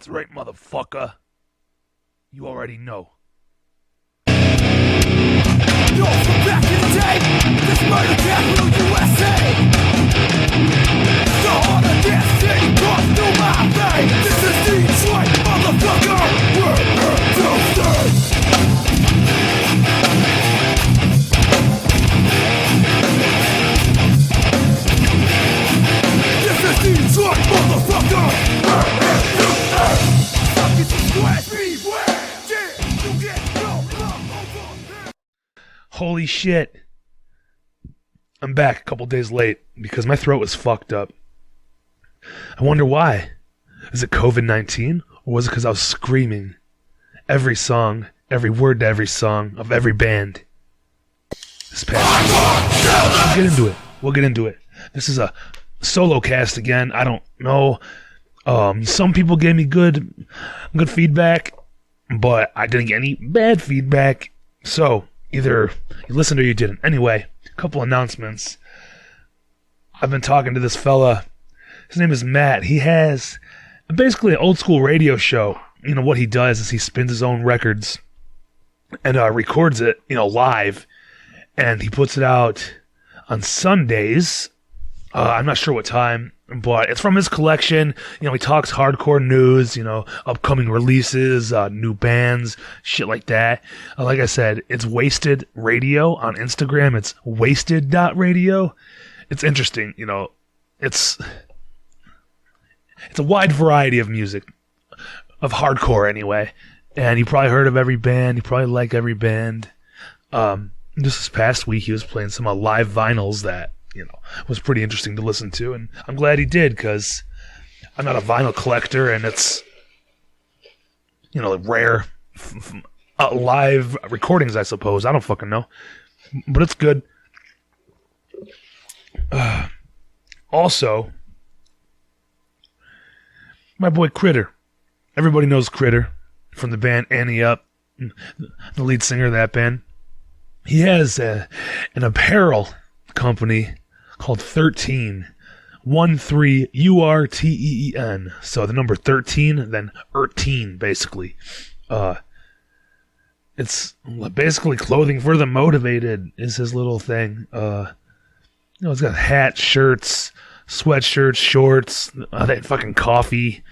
That's right, motherfucker. You already know. Yo, from back in the day, this murder capital USA. The heart of this city goes through my veins. This is Detroit, motherfucker. We're here to stay. This is Detroit, motherfucker. We're here to stay. Suck it, squash, beware. Yeah, you get no love over here. Holy shit. I'm back a couple days late because my throat was fucked up. I wonder why. Is it COVID-19? Or was it because I was screaming every song, every word to every song of every band this past week? We'll get into it. This is a solo cast again. I don't know. Some people gave me good feedback, but I didn't get any bad feedback. So either you listened or you didn't. Anyway, a couple announcements. I've been talking to this fella. His name is Matt. He has basically an old school radio show. You know, what he does is he spins his own records and records it, live. And he puts it out on Sundays. I'm not sure what time, but it's from his collection. He talks hardcore news, upcoming releases, new bands, shit like that. Like I said, it's Wasted Radio on Instagram. It's wasted.radio. It's interesting, it's a wide variety of music, of hardcore anyway. And you probably heard of every band. You probably like every band. Just this past week, he was playing some live vinyls that, was pretty interesting to listen to. And I'm glad he did, because I'm not a vinyl collector, and it's, rare live recordings, I suppose. I don't fucking know. But it's good. Also, my boy Critter. Everybody knows Critter from the band Annie Up, the lead singer of that band. He has an apparel company called 13. 13 URTEEN. So the number 13, then 13, basically. It's basically clothing for the motivated is his little thing. It's got hats, shirts, sweatshirts, shorts, that fucking coffee,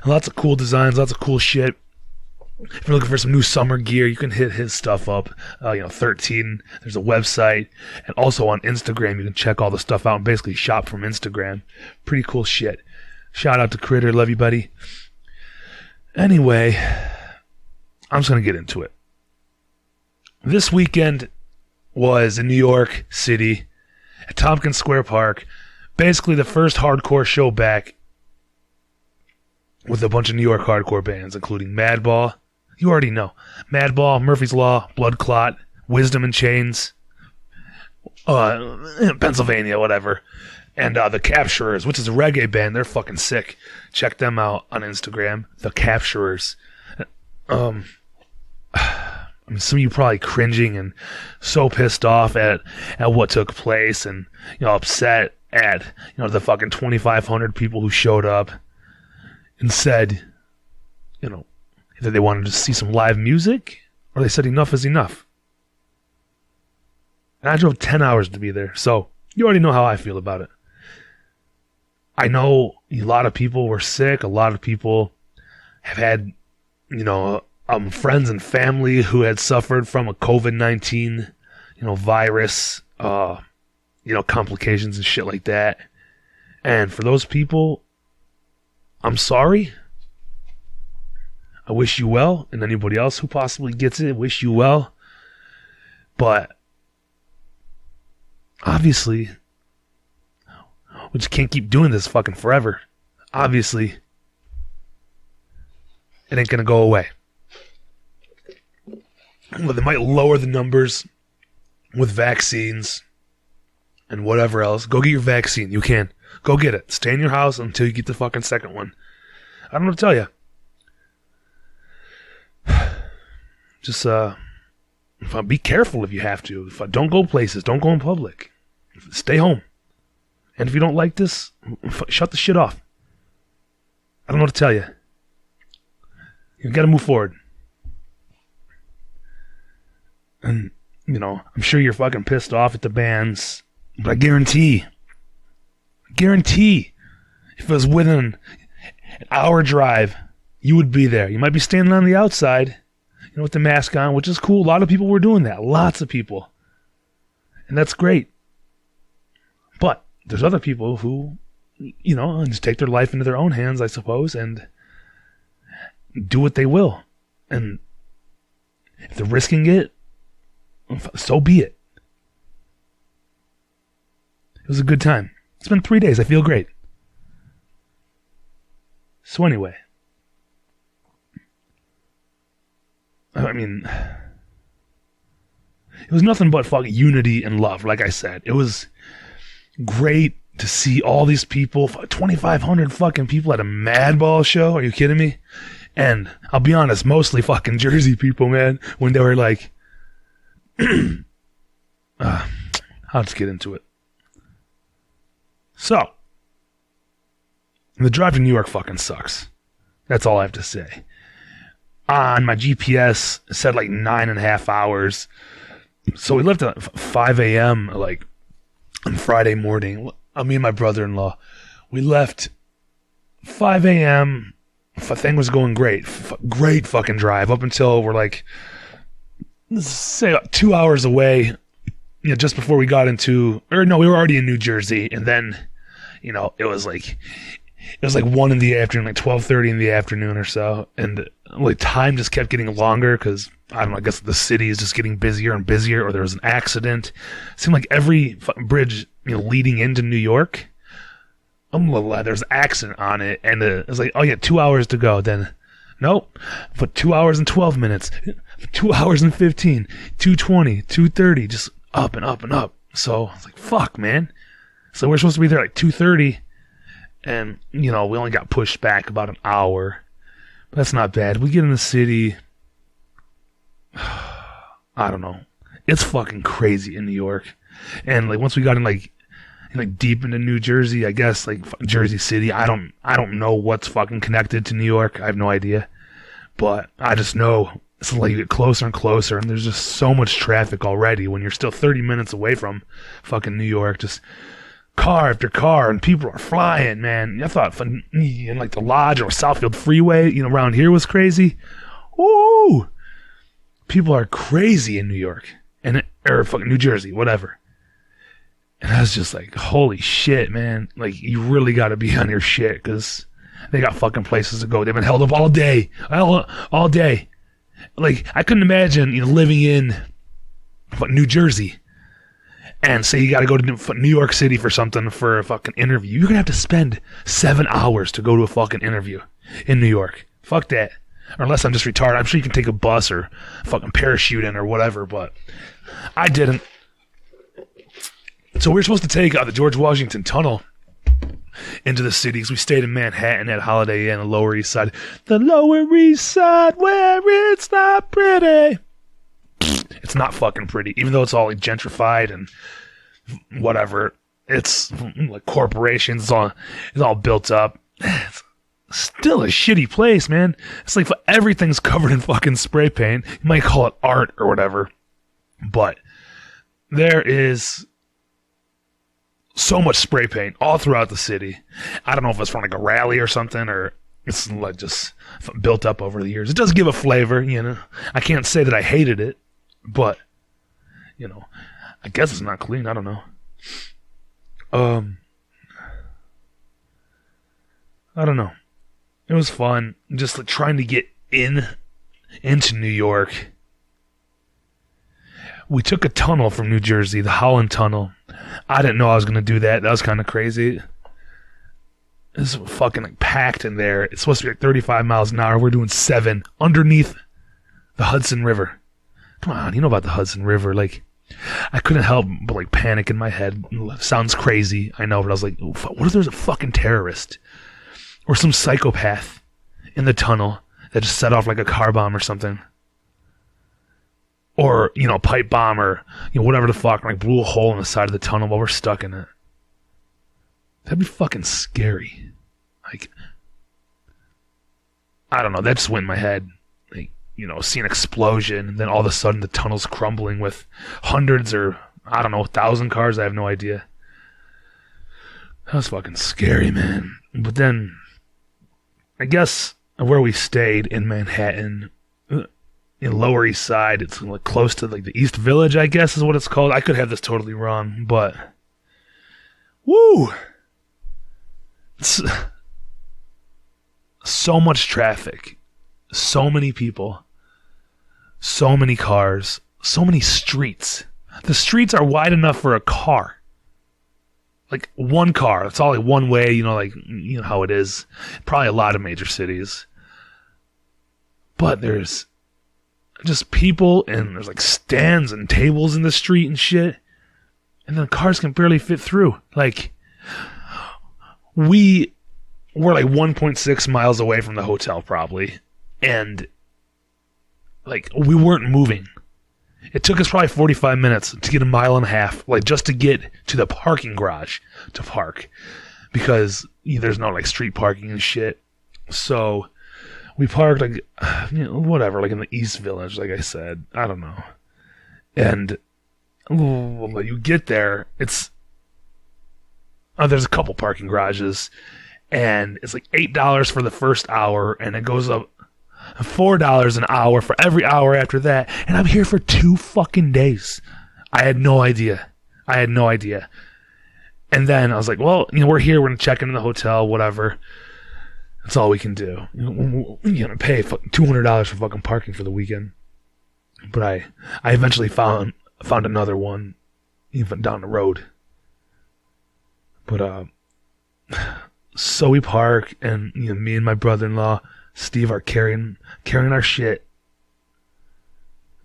lots of cool designs, lots of cool shit. If you're looking for some new summer gear, you can hit his stuff up. 13, there's a website, and also on Instagram, you can check all the stuff out and basically shop from Instagram. Pretty cool shit. Shout out to Critter, love you, buddy. Anyway, I'm just going to get into it. This weekend was in New York City, at Tompkins Square Park, basically the first hardcore show back with a bunch of New York hardcore bands, including Madball. You already know. Madball, Murphy's Law, Blood Clot, Wisdom in Chains, Pennsylvania, whatever. And The Capturers, which is a reggae band. They're fucking sick. Check them out on Instagram. The Capturers. Some of you probably cringing and so pissed off at what took place, and upset at the fucking 2,500 people who showed up and said, either they wanted to see some live music or they said enough is enough. And I drove 10 hours to be there, so you already know how I feel about it. I know a lot of people were sick. A lot of people have had, friends and family who had suffered from a COVID-19, virus, complications and shit like that. And for those people, I'm sorry. I wish you well, and anybody else who possibly gets it, wish you well. But obviously, we just can't keep doing this fucking forever. Obviously, it ain't gonna go away. Well, they might lower the numbers with vaccines and whatever else. Go get your vaccine. You can. Go get it. Stay in your house until you get the fucking second one. I don't know what to tell you. Just, be careful if you have to. Don't go places. Don't go in public. Stay home. And if you don't like this, shut the shit off. I don't know what to tell you. You got to move forward. And, you know, I'm sure you're fucking pissed off at the bands, but I guarantee, if it was within an hour drive, you would be there. You might be standing on the outside, you know, with the mask on, which is cool. A lot of people were doing that. Lots of people. And that's great. But there's other people who, you know, just take their life into their own hands, I suppose, and do what they will. And if they're risking it, so be it. It was a good time. It's been 3 days. I feel great. So anyway, I mean, it was nothing but fucking unity and love. Like I said, it was great to see all these people, 2,500 fucking people at a Madball show. Are you kidding me? And I'll be honest, mostly fucking Jersey people, man. When they were like, I'll just get into it. So, the drive to New York fucking sucks. That's all I have to say. On my GPS, it said like 9.5 hours. So we left at 5 a.m. like on Friday morning. Me and my brother-in-law, we left 5 a.m. Thing was going great. Great fucking drive up until we're like, say 2 hours away, you know, just before we got into, or no, we were already in New Jersey, and then, you know, it was like 1 in the afternoon, like 12:30 in the afternoon or so, and like time just kept getting longer because, I don't know, I guess the city is just getting busier and busier, or there was an accident. It seemed like every bridge, you know, leading into New York, there's an accident on it, and it was like, oh yeah, 2 hours to go. Then, nope, but 2 hours and 12 minutes, 2 hours and 15, 2:20, 2:30, just up and up and up. So I was like, fuck, man. So we're supposed to be there like 2:30, and, you know, we only got pushed back about an hour. But that's not bad. We get in the city, I don't know. It's fucking crazy in New York. And like once we got in like deep into New Jersey, I guess, like Jersey City, I don't know what's fucking connected to New York. I have no idea. But I just know it's like you get closer and closer, and there's just so much traffic already when you're still 30 minutes away from fucking New York. Just car after car, and people are flying, man. I thought in like the Lodge or Southfield Freeway, you know, around here was crazy. Ooh, people are crazy in New York or fucking New Jersey, whatever. And I was just like, holy shit, man. Like, you really got to be on your shit, because they got fucking places to go. They've been held up all day. All day. Like, I couldn't imagine, you know, living in New Jersey and say you got to go to New York City for something, for a fucking interview. You're going to have to spend 7 hours to go to a fucking interview in New York. Fuck that. Or unless I'm just retarded. I'm sure you can take a bus or fucking parachute in or whatever, but I didn't. So we were supposed to take the George Washington Tunnel into the city, because we stayed in Manhattan at Holiday Inn, the Lower East Side. The Lower East Side, where it's not pretty. It's not fucking pretty, even though it's all like gentrified and whatever. It's like corporations, it's all built up. It's still a shitty place, man. It's like everything's covered in fucking spray paint. You might call it art or whatever, but there is so much spray paint all throughout the city. I don't know if it's from like a rally or something, or it's like just built up over the years. It does give a flavor, you know. I can't say that I hated it, but, you know, I guess it's not clean. I don't know. I don't know. It was fun, just like trying to get into New York. We took a tunnel from New Jersey, the Holland Tunnel. I didn't know I was going to do that. That was kind of crazy. It's fucking like packed in there. It's supposed to be like 35 miles an hour. We're doing 7 underneath the Hudson River. Come on, you know about the Hudson River. Like, I couldn't help but like panic in my head. Sounds crazy, I know, but I was like, what if there's a fucking terrorist or some psychopath in the tunnel that just set off like a car bomb or something? Or, you know, a pipe bomb, or, you know, whatever the fuck, like blew a hole in the side of the tunnel while we're stuck in it. That'd be fucking scary. Like, I don't know, that just went in my head. Like, see an explosion, and then all of a sudden the tunnel's crumbling with hundreds or, I don't know, 1,000 cars. I have no idea. That was fucking scary, man. But then, I guess where we stayed in Manhattan, in Lower East Side, it's like close to like the East Village, I guess is what it's called. I could have this totally wrong, but woo! It's so much traffic, so many people, so many cars, so many streets. The streets are wide enough for a car. Like one car. It's all like one way, you know how it is. Probably a lot of major cities. But there's just people, and there's like stands and tables in the street and shit. And then cars can barely fit through. Like, we're like 1.6 miles away from the hotel probably. And like, we weren't moving. It took us probably 45 minutes to get a mile and a half, like just to get to the parking garage to park, because there's no like street parking and shit. So we parked like, whatever, like in the East Village, like I said. I don't know. And when you get there, there's a couple parking garages, and it's like $8 for the first hour, and it goes up $4 an hour for every hour after that, and I'm here for 2 fucking days. I had no idea. And then I was like, well, we're here, we're gonna check into the hotel, whatever. That's all we can do. You're gonna pay $200 for fucking parking for the weekend. But I eventually found another one, even down the road. But so we park, and me and my brother-in-law Steve are carrying our shit.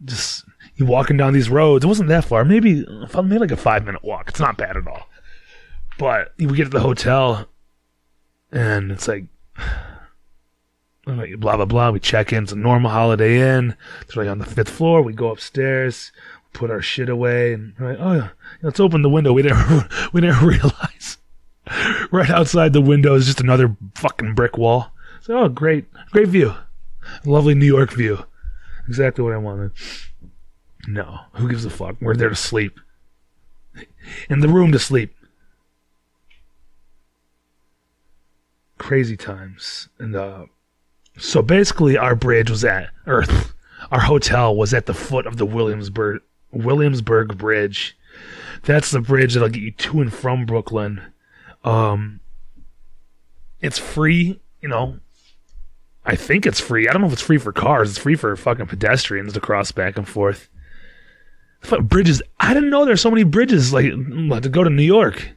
Just you walking down these roads. It wasn't that far. Maybe like a 5-minute walk. It's not bad at all. But we get to the hotel, and it's like blah blah blah. We check in. It's a normal Holiday Inn. It's like on the 5th floor. We go upstairs, put our shit away, and we're like, oh yeah, let's open the window. We didn't realize right outside the window is just another fucking brick wall. So, oh, great view. Lovely New York view. Exactly what I wanted. No, who gives a fuck? We're there to sleep. In the room to sleep. Crazy times. And so basically our bridge was our hotel was at the foot of the Williamsburg Bridge. That's the bridge that'll get you to and from Brooklyn. It's free, I think it's free. I don't know if it's free for cars. It's free for fucking pedestrians to cross back and forth. Bridges. I didn't know there's so many bridges, like, to go to New York.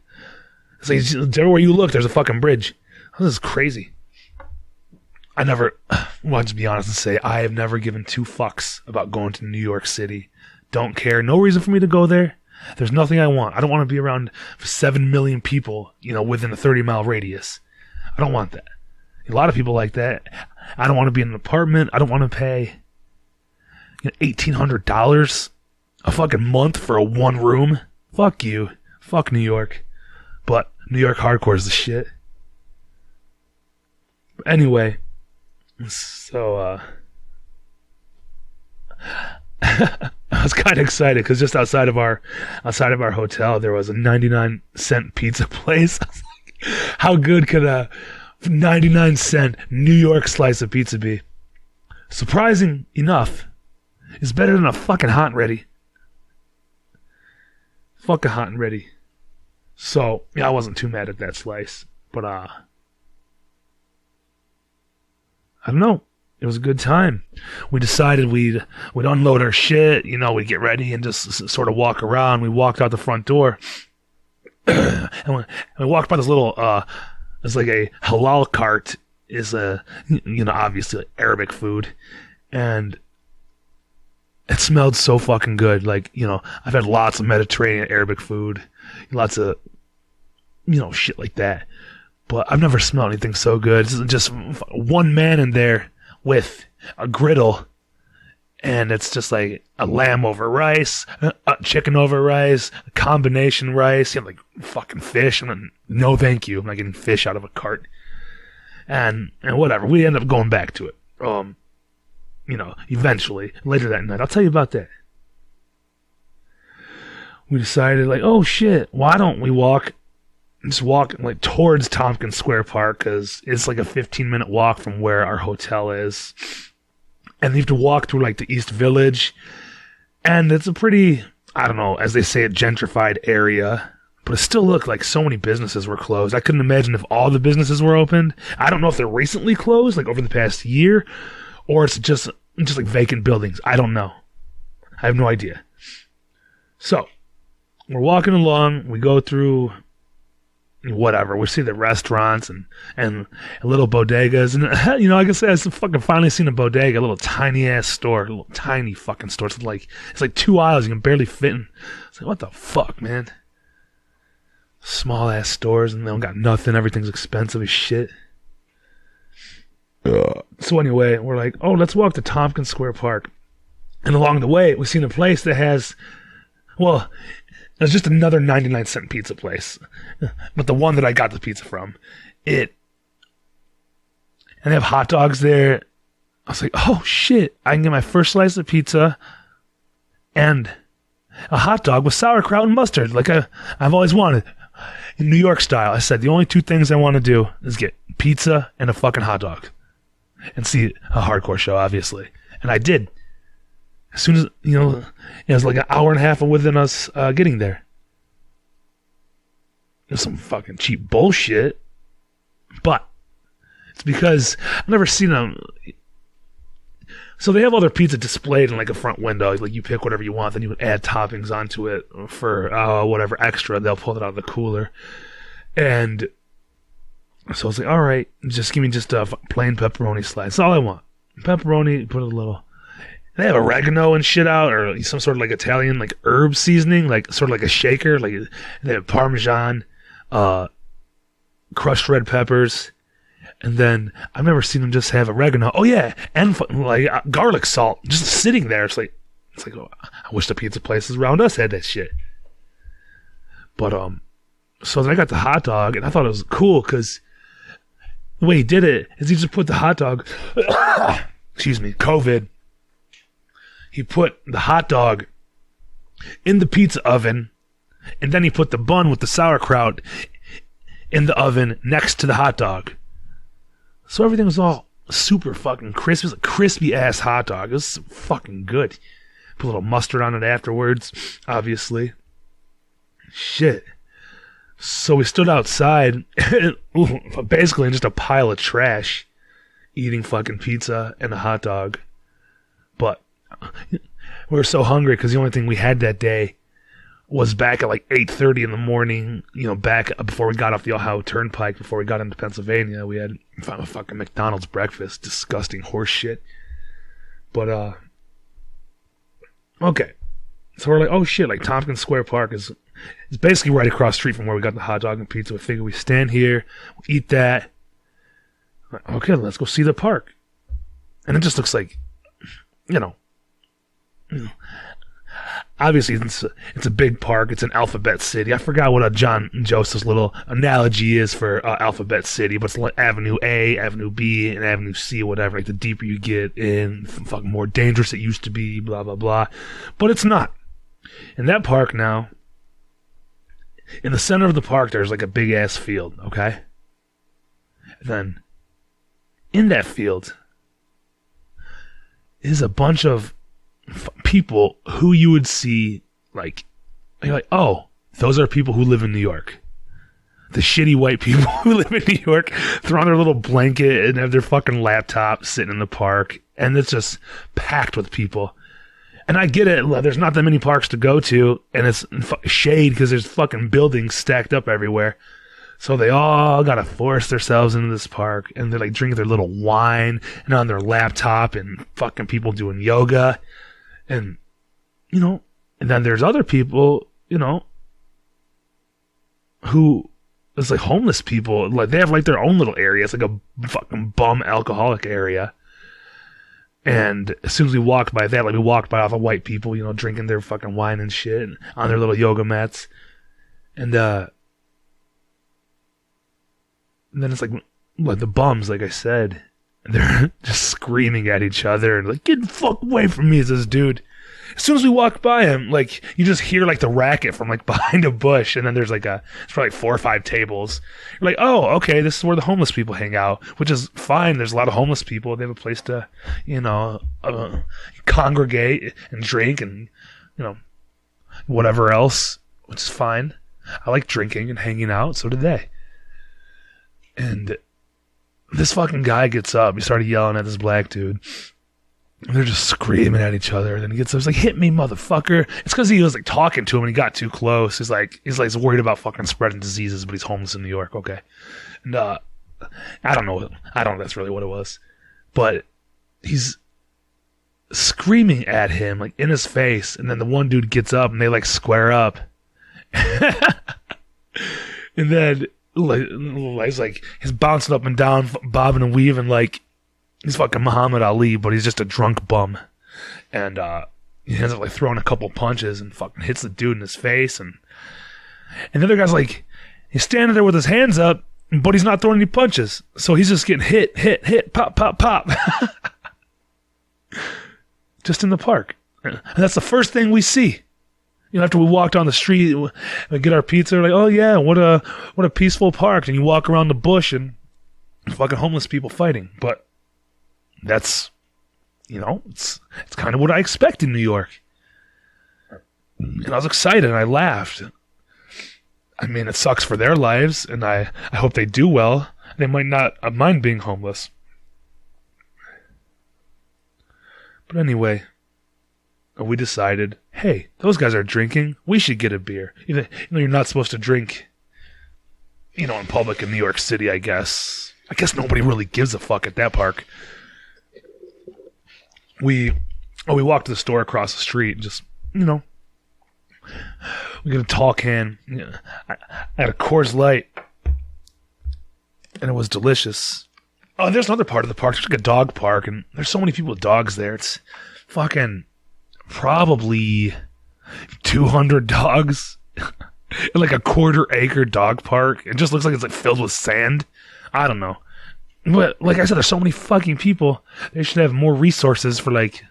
It's like, everywhere you look, there's a fucking bridge. This is crazy. Well, I'll just be honest and say, I have never given 2 fucks about going to New York City. Don't care. No reason for me to go there. There's nothing I want. I don't want to be around 7 million people, within a 30-mile radius. I don't want that. A lot of people like that. I don't want to be in an apartment. I don't want to pay $1,800 a fucking month for a 1 room. Fuck you. Fuck New York. But New York hardcore is the shit. Anyway, so I was kind of excited because just outside of our hotel there was a 99-cent pizza place. I was like, how good could a 99-cent New York slice of pizza be? Surprising enough, it's better than a fucking hot and ready. Fucking hot and ready. So yeah, I wasn't too mad at that slice, but I don't know. It was a good time. We decided we'd unload our shit, we'd get ready and just sort of walk around. We walked out the front door, and we walked by this little, it's like a halal cart. Is obviously Arabic food, and it smelled so fucking good. Like, I've had lots of Mediterranean Arabic food, lots of, shit like that. But I've never smelled anything so good. It's just one man in there with a griddle, and it's just like a lamb over rice, a chicken over rice, a combination rice, like fucking fish. No thank you. I'm not getting fish out of a cart. And whatever, we end up going back to it. Eventually, later that night. I'll tell you about that. We decided, like, oh shit, why don't we walk like towards Tompkins Square Park, because it's like a 15-minute walk from where our hotel is. And you have to walk through like the East Village. And it's a pretty, I don't know, as they say, a gentrified area. But it still looked like so many businesses were closed. I couldn't imagine if all the businesses were opened. I don't know if they're recently closed, like over the past year, or it's just like vacant buildings. I don't know. I have no idea. So, we're walking along. We go through whatever. We see the restaurants and little bodegas. And, I can say I've fucking finally seen a bodega, a little tiny-ass store. A little tiny fucking store. It's like 2 aisles. You can barely fit in. It's like, what the fuck, man? Small-ass stores, and they don't got nothing. Everything's expensive as shit. So anyway, we're like, oh, let's walk to Tompkins Square Park. And along the way, we've seen a place that has, well, it's just another 99-cent pizza place. But the one that I got the pizza from, and they have hot dogs there. I was like, oh shit, I can get my first slice of pizza and a hot dog with sauerkraut and mustard, like I've always wanted. In New York style, I said, the only two things I want to do is get pizza and a fucking hot dog. And see a hardcore show, obviously. And I did. As soon as, it was like an hour and a half within us getting there. It was some fucking cheap bullshit. But it's because I've never seen them. So they have all their pizza displayed in like a front window. Like you pick whatever you want, then you would add toppings onto it for whatever extra. They'll pull it out of the cooler. And so I was like, all right, just give me just a plain pepperoni slice. That's all I want. Pepperoni, put a little. They have oregano and shit out, or some sort of like Italian like herb seasoning, like sort of like a shaker. Like they have Parmesan, crushed red peppers. And then I've never seen them just have oregano. Oh yeah, and like garlic salt just sitting there. It's like, oh, I wish the pizza places around us had that shit. But so then I got the hot dog, and I thought it was cool because the way he did it is he just put the hot dog. Excuse me, COVID. He put the hot dog in the pizza oven, and then he put the bun with the sauerkraut in the oven next to the hot dog. So everything was all super fucking crispy. It was a crispy ass hot dog. It was fucking good. Put a little mustard on it afterwards, obviously. Shit. So we stood outside, basically in just a pile of trash, eating fucking pizza and a hot dog. But we were so hungry because the only thing we had that day was back at like 8:30 in the morning, back before we got off the Ohio Turnpike, before we got into Pennsylvania. We had a fucking McDonald's breakfast. Disgusting horse shit. But, okay. So we're like, oh shit, like Tompkins Square Park is basically right across the street from where we got the hot dog and pizza. We figure we stand here, we eat that. Okay, let's go see the park. And it just looks like, obviously it's a big park. It's an alphabet city. I forgot what John Joseph's little analogy is for alphabet city, but it's like Avenue A, Avenue B, and Avenue C, whatever. Like the deeper you get in, the fucking more dangerous it used to be, blah, blah, blah. But it's not. In that park now, in the center of the park, there's like a big ass field, okay? And then in that field is a bunch of people who you would see, like, you're like, oh, those are people who live in New York. The shitty white people who live in New York throw on their little blanket and have their fucking laptop sitting in the park, and it's just packed with people. And I get it, there's not that many parks to go to, and it's shade because there's fucking buildings stacked up everywhere. So they all gotta force themselves into this park, and they're like drinking their little wine and on their laptop, and fucking people doing yoga. And, and then there's other people, who, it's like homeless people. Like, they have like their own little area. It's like a fucking bum alcoholic area. And as soon as we walked by that, like we walked by all the white people, drinking their fucking wine and shit and on their little yoga mats. And then it's like, like the bums, like I said, they're just screaming at each other and like, get the fuck away from me, is this dude. As soon as we walk by him, like, you just hear like the racket from like behind a bush, and then there's like it's probably 4 or 5 tables. You're like, oh, okay, this is where the homeless people hang out, which is fine. There's a lot of homeless people. They have a place to, congregate and drink and, whatever else, which is fine. I like drinking and hanging out, so did they. And this fucking guy gets up. He started yelling at this black dude. And they're just screaming at each other. Then he gets up. He's like, hit me, motherfucker. It's because he was like talking to him and he got too close. He's worried about fucking spreading diseases, but he's homeless in New York. Okay. And I don't know if that's really what it was. But he's screaming at him, like in his face. And then the one dude gets up and they like square up. And then he's bouncing up and down, bobbing and weaving like he's fucking Muhammad Ali, but he's just a drunk bum. And he ends up like throwing a couple punches and fucking hits the dude in his face. And the other guy's like, he's standing there with his hands up, but he's not throwing any punches. So he's just getting hit, pop, pop, pop. Just in the park. And that's the first thing we see. After we walk down the street, we get our pizza, we're like, oh yeah, what a peaceful park. And you walk around the bush and fucking homeless people fighting. But that's, it's kind of what I expect in New York. And I was excited and I laughed. I mean, it sucks for their lives, and I hope they do well. They might not mind being homeless. But anyway, we decided, hey, those guys are drinking. We should get a beer. Even though you're not supposed to drink, in public in New York City, I guess. I guess nobody really gives a fuck at that park. We walked to the store across the street and just, we get a tall can. I had a Coors Light, and it was delicious. Oh, there's another part of the park. There's like a dog park, and there's so many people with dogs there. It's fucking probably 200 dogs in like a 1/4 acre dog park. It just looks like it's like filled with sand. I don't know. But like I said, there's so many fucking people. They should have more resources for like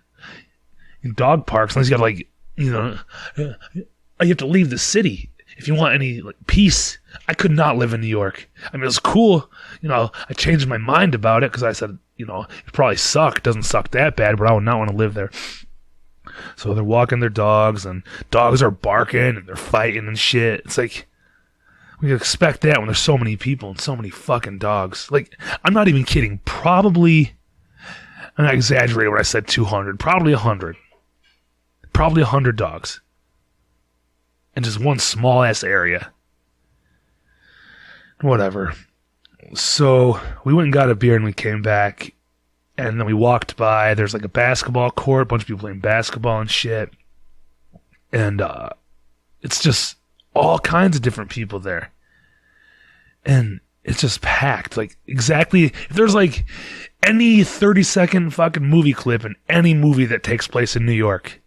dog parks. Unless you got like, you have to leave the city if you want any like peace. I could not live in New York. I mean, it was cool. I changed my mind about it because I said, it probably sucked. It doesn't suck that bad, but I would not want to live there. So they're walking their dogs, and dogs are barking, and they're fighting and shit. It's like, we expect that when there's so many people and so many fucking dogs. Like, I'm not even kidding. Probably, I'm not exaggerating when I said 200. Probably 100. Probably 100 dogs. In just one small-ass area. Whatever. So, we went and got a beer and we came back. And then we walked by. There's like a basketball court. A bunch of people playing basketball and shit. And it's just all kinds of different people there. And it's just packed. Like, exactly. If there's like any 30-second fucking movie clip in any movie that takes place in New York,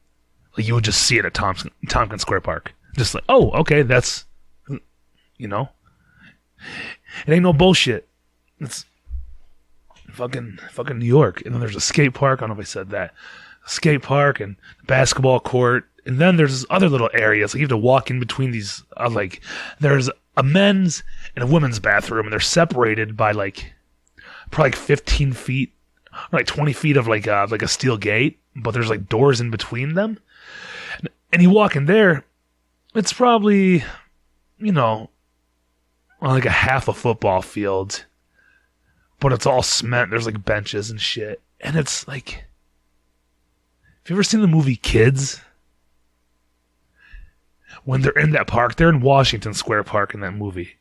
like, you would just see it at Tompkins Square Park. Just like, oh, okay, that's, it ain't no bullshit. It's fucking New York. And then there's a skate park. I don't know if I said that. A skate park and a basketball court. And then there's other little areas. Like, you have to walk in between these. There's a men's and a women's bathroom, and they're separated by probably 15 feet, or 20 feet of like a steel gate. But there's like doors in between them. And you walk in there, it's probably, like a half a football field. But it's all cement. There's like benches and shit. And it's like, have you ever seen the movie Kids? When they're in that park, they're in Washington Square Park in that movie.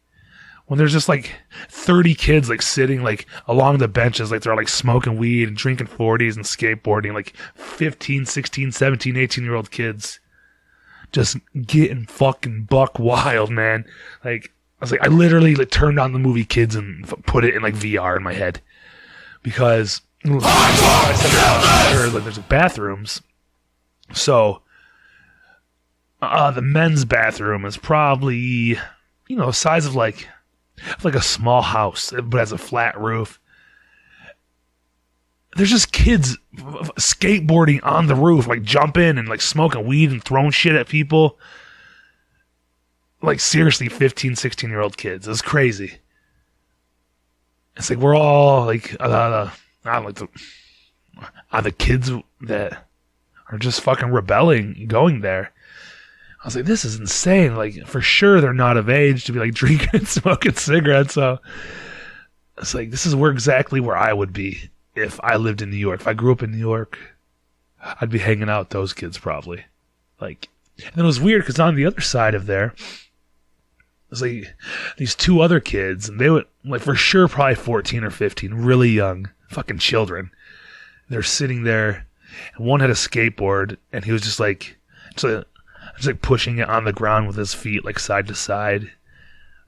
When there's just like 30 kids like sitting like along the benches, like they're like smoking weed and drinking 40s and skateboarding, like 15, 16, 17, 18-year-old kids just getting fucking buck wild, man. Like, I was like, I literally like turned on the movie Kids and put it in like VR in my head because I said there's like bathrooms. So the men's bathroom is probably, size of like It's like a small house, but has a flat roof. There's just kids skateboarding on the roof, like jumping and like smoking weed and throwing shit at people. Like seriously, 15, 16-year-old kids. It's crazy. It's like we're all like, I don't like the kids that are just fucking rebelling, going there. I was like, this is insane. Like, for sure they're not of age to be like drinking and smoking cigarettes. So it's like, this is exactly where I would be if I lived in New York. If I grew up in New York, I'd be hanging out with those kids probably. Like, and it was weird because on the other side of there, there's like these two other kids, and they would, like, for sure probably 14 or 15, really young, fucking children. They're sitting there, and one had a skateboard, and he was just like pushing it on the ground with his feet, like side to side.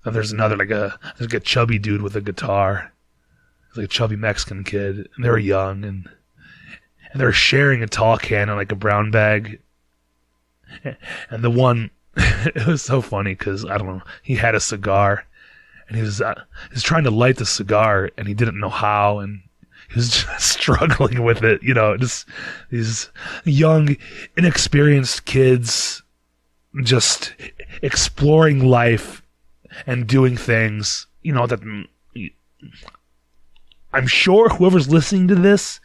And there's another, there's like a chubby dude with a guitar. It's like a chubby Mexican kid, and they were young, and they were sharing a tall can and like a brown bag. And the one, it was so funny because, I don't know, he had a cigar, and he was trying to light the cigar, and he didn't know how, and he was just struggling with it, you know, just these young, inexperienced kids just exploring life and doing things, you know, that I'm sure whoever's listening to this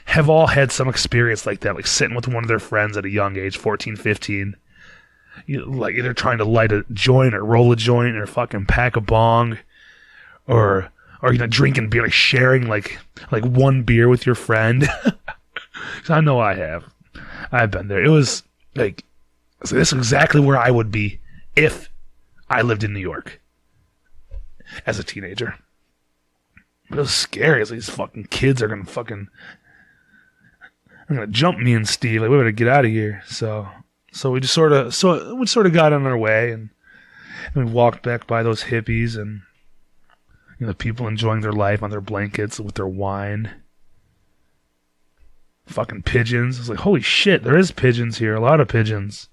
have all had some experience like that, like sitting with one of their friends at a young age, 14, 15, like either trying to light a joint or roll a joint or fucking pack a bong or you know, drinking beer, like sharing like one beer with your friend. 'Cause I know I have. I've been there. It was like, so this is exactly where I would be if I lived in New York as a teenager. But it was scary. It's like these fucking kids are gonna jump me and Steve. Like, we better get out of here. So we just sort of got on our way, and we walked back by those hippies and, you know, people enjoying their life on their blankets with their wine. Fucking pigeons. I was like, holy shit, there is pigeons here. A lot of pigeons.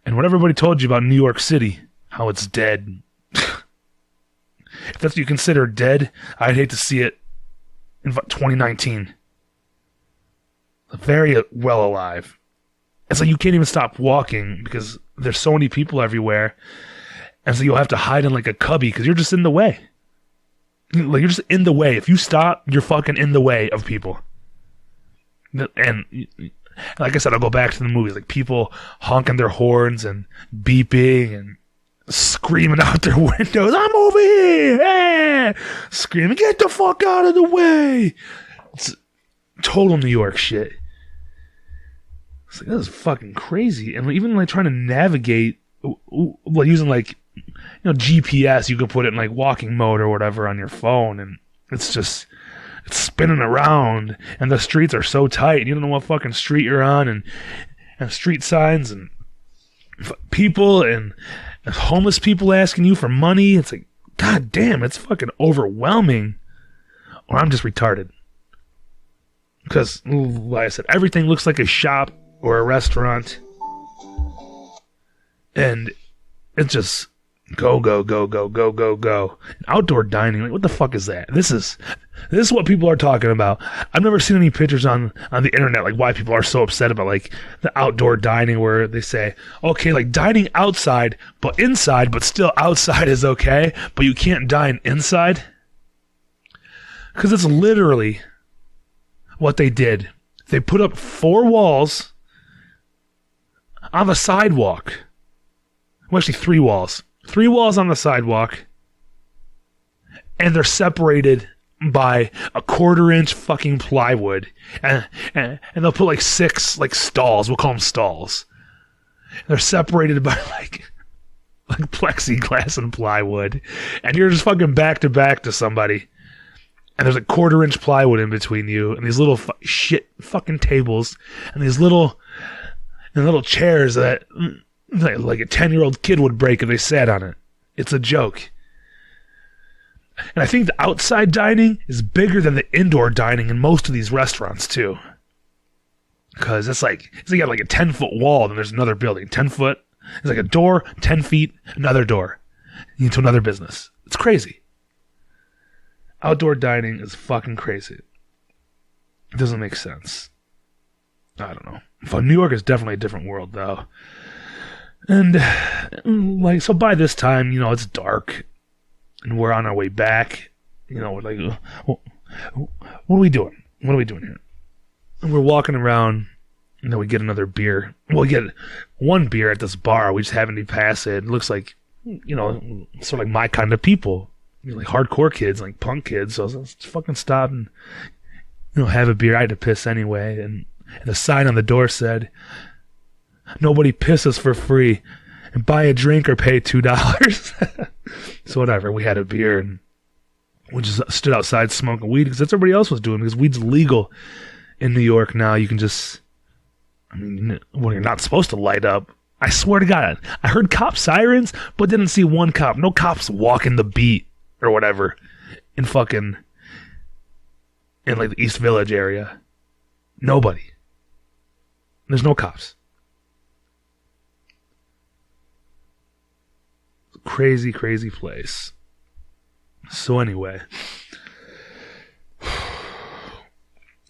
And what everybody told you about New York City, how it's dead. If that's what you consider dead, I'd hate to see it in 2019. Very well alive. It's like you can't even stop walking because there's so many people everywhere. And so you'll have to hide in like a cubby because you're just in the way. Like, you're just in the way. If you stop, you're fucking in the way of people. And like I said, I'll go back to the movies. Like, people honking their horns and beeping and screaming out their windows, I'm over here! Hey! Screaming, get the fuck out of the way! It's total New York shit. It's like, this is fucking crazy. And even like trying to navigate, like using like, you know, GPS, you can put it in like walking mode or whatever on your phone, and it's spinning around, and the streets are so tight, you don't know what fucking street you're on, and street signs, and people, and homeless people asking you for money. It's like, god damn, it's fucking overwhelming. Or I'm just retarded. Because, like I said, everything looks like a shop or a restaurant. And it's just go, go, go, go, go, go, go. And outdoor dining, like, what the fuck is that? This is what people are talking about. I've never seen any pictures on the internet, like, why people are so upset about, like, the outdoor dining, where they say, okay, like, dining outside, but inside, but still outside is okay, but you can't dine inside. Because it's literally what they did. They put up 4 walls on the sidewalk. Well, actually 3 walls. 3 walls on the sidewalk, and they're separated by a 1/4-inch fucking plywood, and they'll put like 6 like stalls. We'll call them stalls. They're separated by like plexiglass and plywood, and you're just fucking back to back to somebody, and there's a 1/4-inch plywood in between you, and these little shit fucking tables, and these little chairs that like a 10-year-old kid would break if they sat on it. It's a joke. And I think the outside dining is bigger than the indoor dining in most of these restaurants too. Because it's like you got like a 10-foot wall, then there's another building. 10 foot. It's like a door, 10 feet, another door. into another business. It's crazy. Outdoor dining is fucking crazy. It doesn't make sense. I don't know. But New York is definitely a different world, though. And, like, so by this time, you know, it's dark. And we're on our way back. You know, we're like, what are we doing? What are we doing here? And we're walking around. And then we get another beer. Well, we get one beer at this bar. We just happen to pass it. It looks like, you know, sort of like my kind of people. You know, like hardcore kids, like punk kids. So let's just fucking stop and, you know, have a beer. I had to piss anyway. And the sign on the door said, "Nobody pisses for free. And buy a drink or pay $2. So whatever. We had a beer and we just stood outside smoking weed because that's what everybody else was doing because weed's legal in New York now. You can just, I mean, well, you're not supposed to light up. I swear to God, I heard cop sirens, but didn't see one cop. No cops walking the beat or whatever in like the East Village area. Nobody. There's no cops. Crazy, crazy place. So anyway,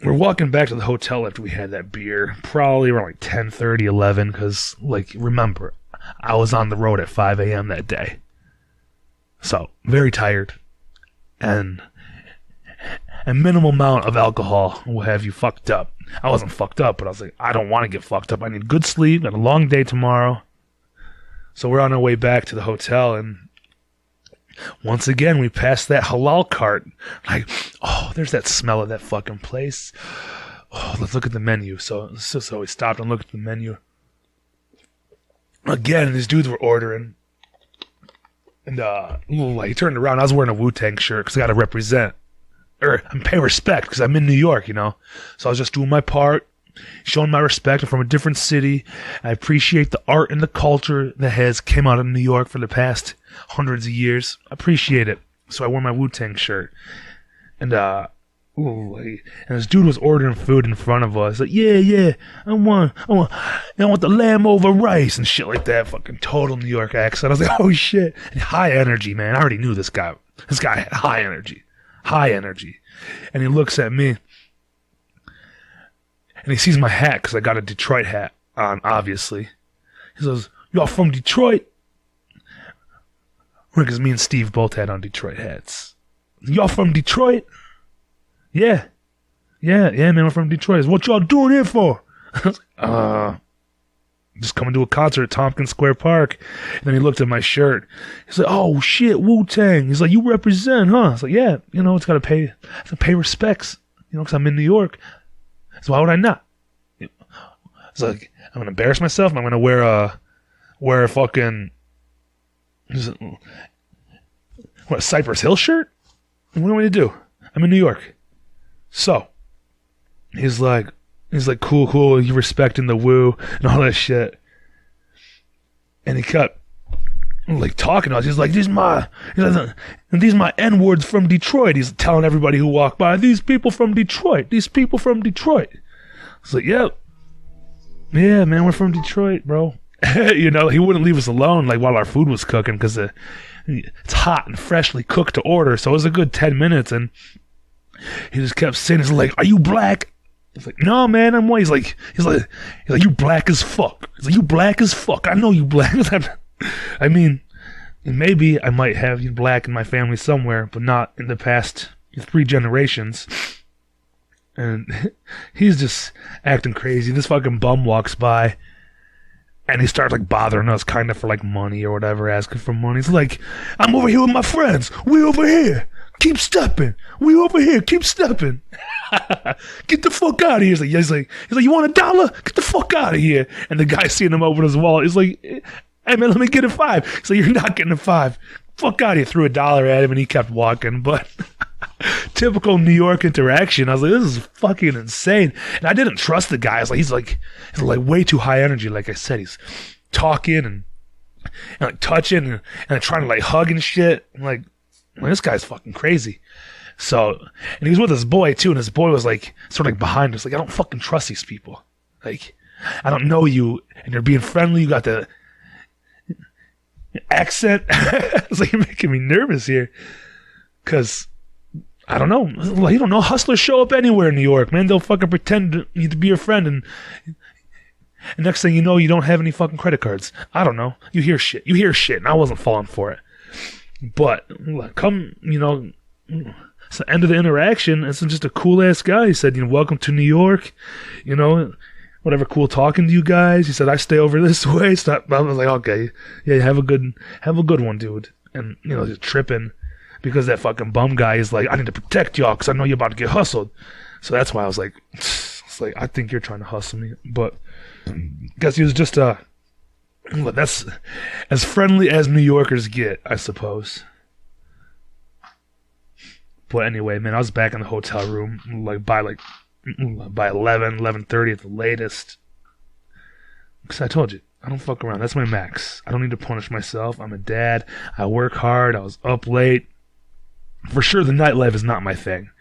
we're walking back to the hotel after we had that beer, probably around like 10:30, 11, because, like, remember, I was on the road at 5 a.m. that day. So, very tired. And a minimal amount of alcohol will have you fucked up. I wasn't fucked up, but I was like, I don't want to get fucked up. I need good sleep and a long day tomorrow. So we're on our way back to the hotel, and once again, we passed that halal cart. Like, oh, there's that smell of that fucking place. Oh, let's look at the menu. So we stopped and looked at the menu. Again, these dudes were ordering. And he turned around. I was wearing a Wu-Tang shirt because I got to represent. Or I'm paying respect because I'm in New York, you know. So I was just doing my part, showing my respect. I'm from a different city. I appreciate the art and the culture that has came out of New York for the past hundreds of years. I appreciate it. So I wore my Wu-Tang shirt. And this dude was ordering food in front of us. Like, yeah, I want the lamb over rice and shit like that. Fucking total New York accent. I was like, oh shit. And high energy, man. I already knew this guy. This guy had high energy. High energy. And he looks at me. And he sees my hat because I got a Detroit hat on, obviously. He says, "Y'all from Detroit?" Because me and Steve both had on Detroit hats. "Y'all from Detroit?" Yeah, man, we're from Detroit. What y'all doing here for? I was like, just coming to a concert at Tompkins Square Park. And then he looked at my shirt. He's like, "Oh shit, Wu-Tang." He's like, "You represent, huh?" I was like, "Yeah, you know, it's gotta pay respects, you know, because I'm in New York. So why would I not?" It's like, I'm gonna embarrass myself. I'm gonna wear a fucking a Cypress Hill shirt. What do you want me to do? I'm in New York. So he's like, cool. You respecting the Wu and all that shit. And he kept like talking to us. He's like, these my N-words from Detroit. He's telling everybody who walked by, these people from Detroit. I was like, yep. Yeah, man, we're from Detroit, bro. You know, he wouldn't leave us alone like while our food was cooking because it's hot and freshly cooked to order. So it was a good 10 minutes, and he just kept saying, he's like, "Are you black?" He's like, "No, man, I'm white." He's like, "You black as fuck." He's like, "You black as fuck. I know you black." I mean, maybe I might have you black in my family somewhere, but not in the past 3 generations. And he's just acting crazy. This fucking bum walks by, and he starts like bothering us, kind of for like money or whatever, asking for money. He's like, "I'm over here with my friends. We over here. Keep stepping. We over here. Keep stepping." "Get the fuck out of here." He's like, "You want $1? Get the fuck out of here." And the guy seeing him open his wallet, he's like, "Hey man, let me get a $5." He's like, "You're not getting a $5. Fuck out of here." Threw $1 at him, and he kept walking. But typical New York interaction. I was like, this is fucking insane. And I didn't trust the guy. I was like, he's like way too high energy. Like I said, he's talking and like touching and trying to like hug and shit. I'm like, this guy's fucking crazy. So, and he was with his boy too, and his boy was like sort of like behind us. Like, I don't fucking trust these people. Like, I don't know you, and you're being friendly. You got the accent. It's like, you're making me nervous here. Because, I don't know. Well, you don't know. Hustlers show up anywhere in New York, man. They'll fucking pretend to be your friend, and next thing you know, you don't have any fucking credit cards. I don't know. You hear shit, and I wasn't falling for it. But, come, it's the end of the interaction. It's just a cool-ass guy. He said, welcome to New York. Whatever, cool talking to you guys. He said, I stay over this way. I was like, okay, yeah, have a good one, dude. And, just tripping because that fucking bum guy is like, I need to protect y'all because I know you're about to get hustled. So that's why I was like, I think you're trying to hustle me. But I guess he was just, that's as friendly as New Yorkers get, I suppose. But anyway, man, I was back in the hotel room by 11:30 at the latest. Because I told you, I don't fuck around. That's my max. I don't need to punish myself. I'm a dad. I work hard. I was up late. For sure, the nightlife is not my thing.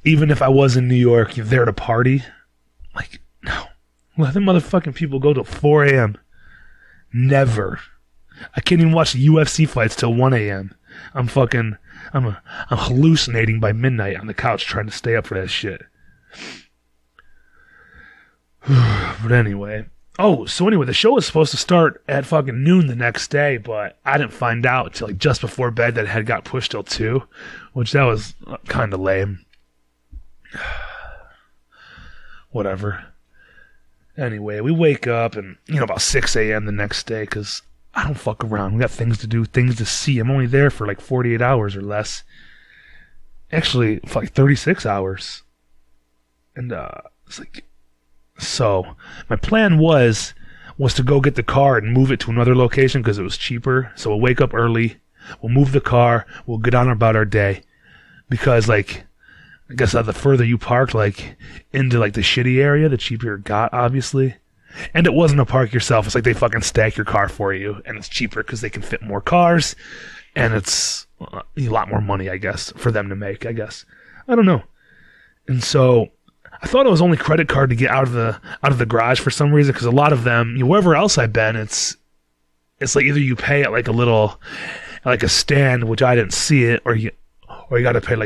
Even if I was in New York, you're there to party. No. Let them motherfucking people go till 4 a.m. Never. I can't even watch the UFC fights till 1 a.m. I'm hallucinating by midnight on the couch trying to stay up for that shit. But anyway. The show was supposed to start at fucking noon the next day, but I didn't find out till just before bed that it had got pushed till 2, which that was kind of lame. Whatever. Anyway, we wake up and, about 6 a.m. the next day, because I don't fuck around. We got things to do, things to see. I'm only there for 48 hours or less. Actually, for 36 hours. And, so, my plan was to go get the car and move it to another location because it was cheaper. So we'll wake up early, we'll move the car, we'll get on about our day. Because, I guess the further you parked, into, the shitty area, the cheaper it got, obviously. And it wasn't a park yourself. It's they fucking stack your car for you, and it's cheaper because they can fit more cars, and it's a lot more money, I guess, for them to make, I guess. I don't know. And so I thought it was only credit card to get out of the garage for some reason, because a lot of them, wherever else I've been, it's either you pay at a stand, which I didn't see it, or you got to pay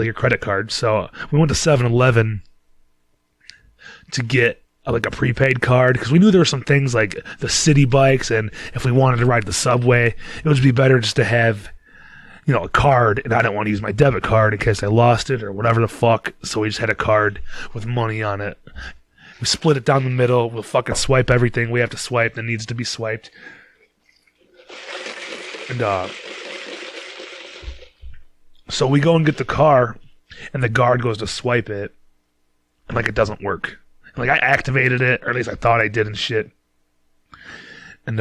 your credit card. So we went to 7-Eleven to get a prepaid card, because we knew there were some things like the city bikes, and if we wanted to ride the subway, it would be better just to have a card, and I didn't want to use my debit card in case I lost it or whatever the fuck, so we just had a card with money on it. We split it down the middle. We'll fucking swipe everything we have to swipe that needs to be swiped. And so we go and get the car, and the guard goes to swipe it, and it doesn't work. I activated it, or at least I thought I did and shit. And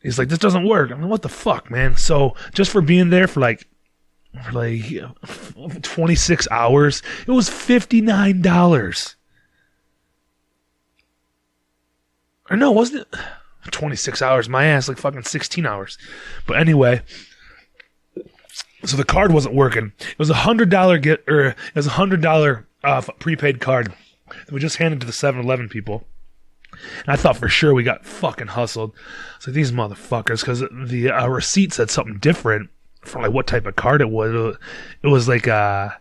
he's like, this doesn't work. I'm like, what the fuck, man? So just for being there for 26 hours, it was $59. Or no, wasn't it? 26 hours, my ass, fucking 16 hours. But anyway, so the card wasn't working. It was $100 prepaid card that we just handed to the 7-Eleven people. And I thought for sure we got fucking hustled. It's these motherfuckers, because the receipt said something different for what type of card it was. It was a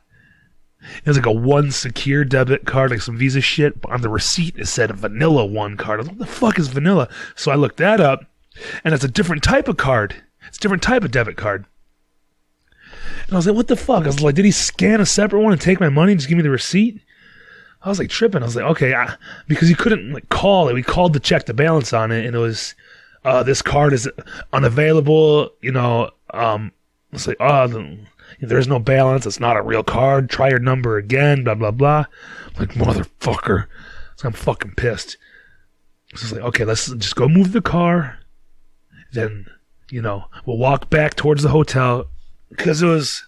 one secure debit card, some Visa shit. But on the receipt it said a vanilla one card. I was like, what the fuck is vanilla? So I looked that up, and it's a different type of card. It's a different type of debit card. And I was like, what the fuck? I was like, did he scan a separate one and take my money and just give me the receipt? I was tripping. I was like, okay, because he couldn't call it. We called to check the balance on it, and it was, this card is unavailable. It's there's no balance. It's not a real card. Try your number again. Blah blah blah. I'm like, motherfucker. So I'm fucking pissed. So it's okay, let's just go move the car. Then we'll walk back towards the hotel, because it was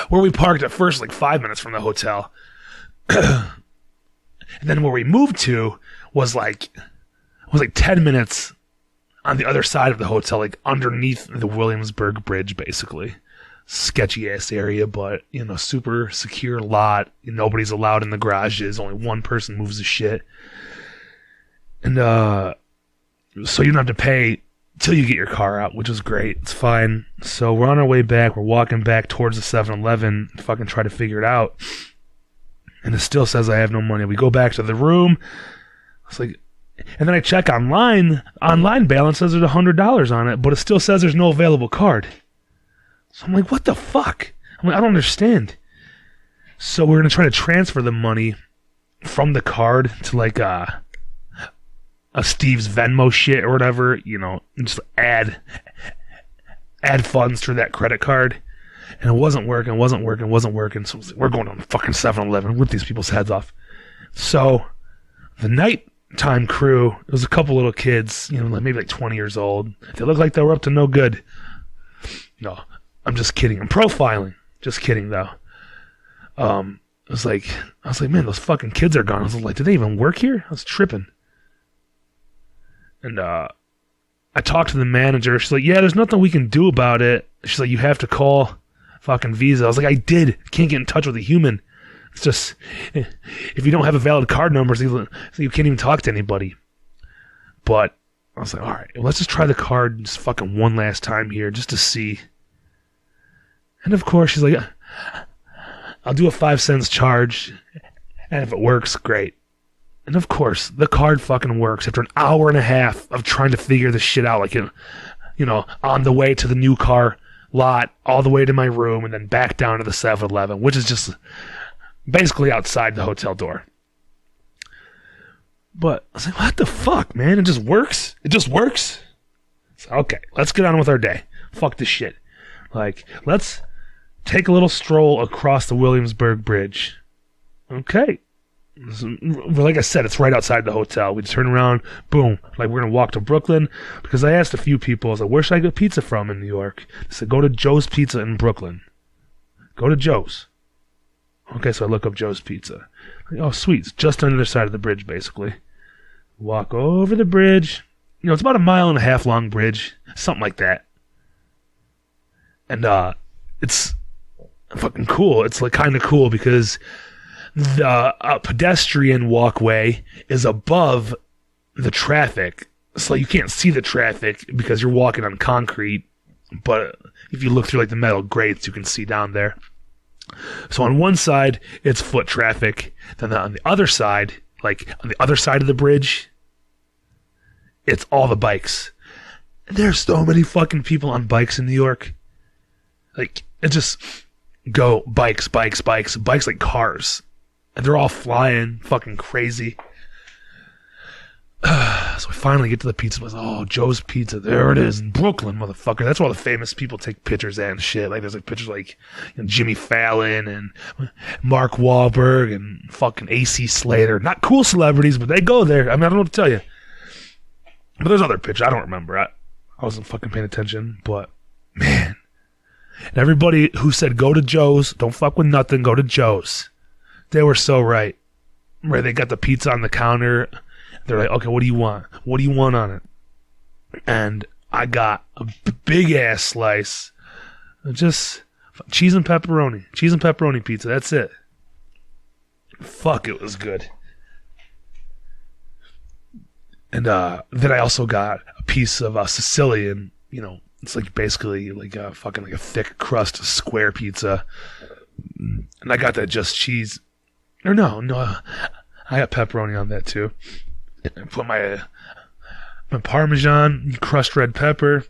where we parked at first, 5 minutes from the hotel. And then where we moved to was 10 minutes on the other side of the hotel, underneath the Williamsburg Bridge, basically. Sketchy ass area, but super secure lot. Nobody's allowed in the garages. Only one person moves the shit. And so you don't have to pay till you get your car out, which is great. It's fine. So we're on our way back. We're walking back towards the 7-Eleven, fucking try to figure it out. And it still says I have no money. We go back to the room. It's like, and then I check online. Online balance says there's $100 on it, but it still says there's no available card. So I'm like, what the fuck? I'm like, I don't understand. So we're gonna try to transfer the money from the card to like a Steve's Venmo shit or whatever, you know, and just add funds to that credit card. And it wasn't working. So we're going on the fucking 7-Eleven, rip these people's heads off. So the nighttime crew, it was a couple little kids, you know, like maybe like 20 years old. They looked like they were up to no good. No, I'm just kidding. I'm profiling. Just kidding though. I was like, man, those fucking kids are gone. I was like, did they even work here? I was tripping. And I talked to the manager. She's like, yeah, there's nothing we can do about it. She's like, you have to call fucking Visa. I was like, I did. Can't get in touch with a human. It's just, if you don't have a valid card number, you can't even talk to anybody. But I was like, all right, well, let's just try the card just fucking one last time here just to see. And of course, she's like, I'll do a 5 cents charge. And if it works, great. And of course, the card fucking works after an hour and a half of trying to figure this shit out. Like, you know, on the way to the new car lot, all the way to my room, and then back down to the 7-Eleven, which is just basically outside the hotel door. But I was like, what the fuck, man? It just works? It just works? So, okay, let's get on with our day. Fuck this shit. Like, let's take a little stroll across the Williamsburg Bridge. Okay. Like I said, it's right outside the hotel. We just turn around, boom, like we're gonna walk to Brooklyn. Because I asked a few people, I was like, where should I get pizza from in New York? They said, go to Joe's Pizza in Brooklyn. Go to Joe's. Okay, so I look up Joe's Pizza. Like, oh, sweet, it's just on the other side of the bridge, basically. Walk over the bridge. You know, it's about 1.5 miles long bridge, something like that. And it's fucking cool. It's like kind of cool because the pedestrian walkway is above the traffic, so you can't see the traffic because you're walking on concrete, but if you look through like the metal grates, you can see down there. So on one side it's foot traffic, then on the other side, like on the other side of the bridge, it's all the bikes. And there's so many fucking people on bikes in New York. Like, it just go bikes like cars. And they're all flying, fucking crazy. So we finally get to the pizza place. Oh, Joe's Pizza. There it is in Brooklyn, motherfucker. That's where all the famous people take pictures at and shit. Like, there's like pictures like, you know, Jimmy Fallon and Mark Wahlberg and fucking AC Slater. Not cool celebrities, but they go there. I mean, I don't know what to tell you. But there's other pictures. I don't remember. I wasn't fucking paying attention. But, man. And everybody who said go to Joe's, don't fuck with nothing, go to Joe's. They were so right. Where they got the pizza on the counter. They're like, okay, what do you want? What do you want on it? And I got a big ass slice of just cheese and pepperoni. Cheese and pepperoni pizza. That's it. Fuck, it was good. And then I also got a piece of Sicilian, you know, it's like basically like a fucking like a thick crust square pizza. And I got that just cheese. Or no, I got pepperoni on that too. I put my Parmesan, crushed red pepper,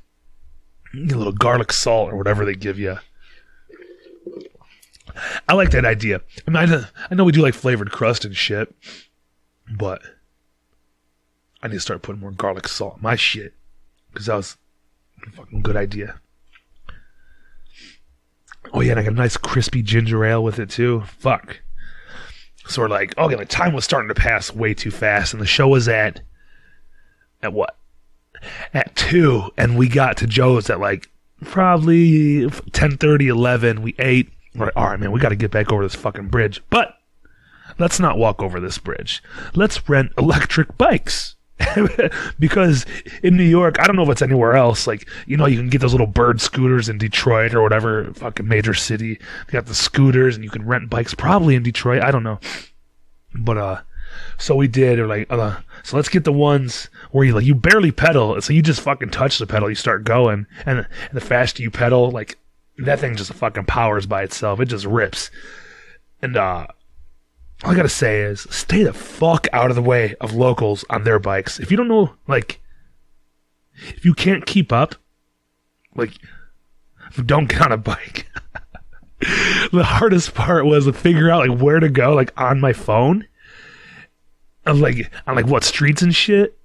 a little garlic salt or whatever they give you. I like that idea. I mean, I know we do like flavored crust and shit, but I need to start putting more garlic salt in my shit because that was a fucking good idea. Oh yeah, and I got a nice crispy ginger ale with it too. Fuck. So we're like, okay, like time was starting to pass way too fast, and the show was at what? At 2, and we got to Joe's at like probably 10:30, 11. We ate. We're like, all right, man, we got to get back over this fucking bridge. But let's not walk over this bridge. Let's rent electric bikes. Because in New York, I don't know if it's anywhere else, like, you know, you can get those little bird scooters in Detroit or whatever fucking major city. They got the scooters and you can rent bikes probably in Detroit. I don't know. But So we did. We're like, so let's get the ones where you barely pedal. So you just fucking touch the pedal, you start going, and the faster you pedal, like that thing just fucking powers by itself. It just rips. And all I gotta say is, stay the fuck out of the way of locals on their bikes. If you don't know, like, if you can't keep up, like, don't get on a bike. The hardest part was to figure out like where to go, like on my phone, of like on like what streets and shit.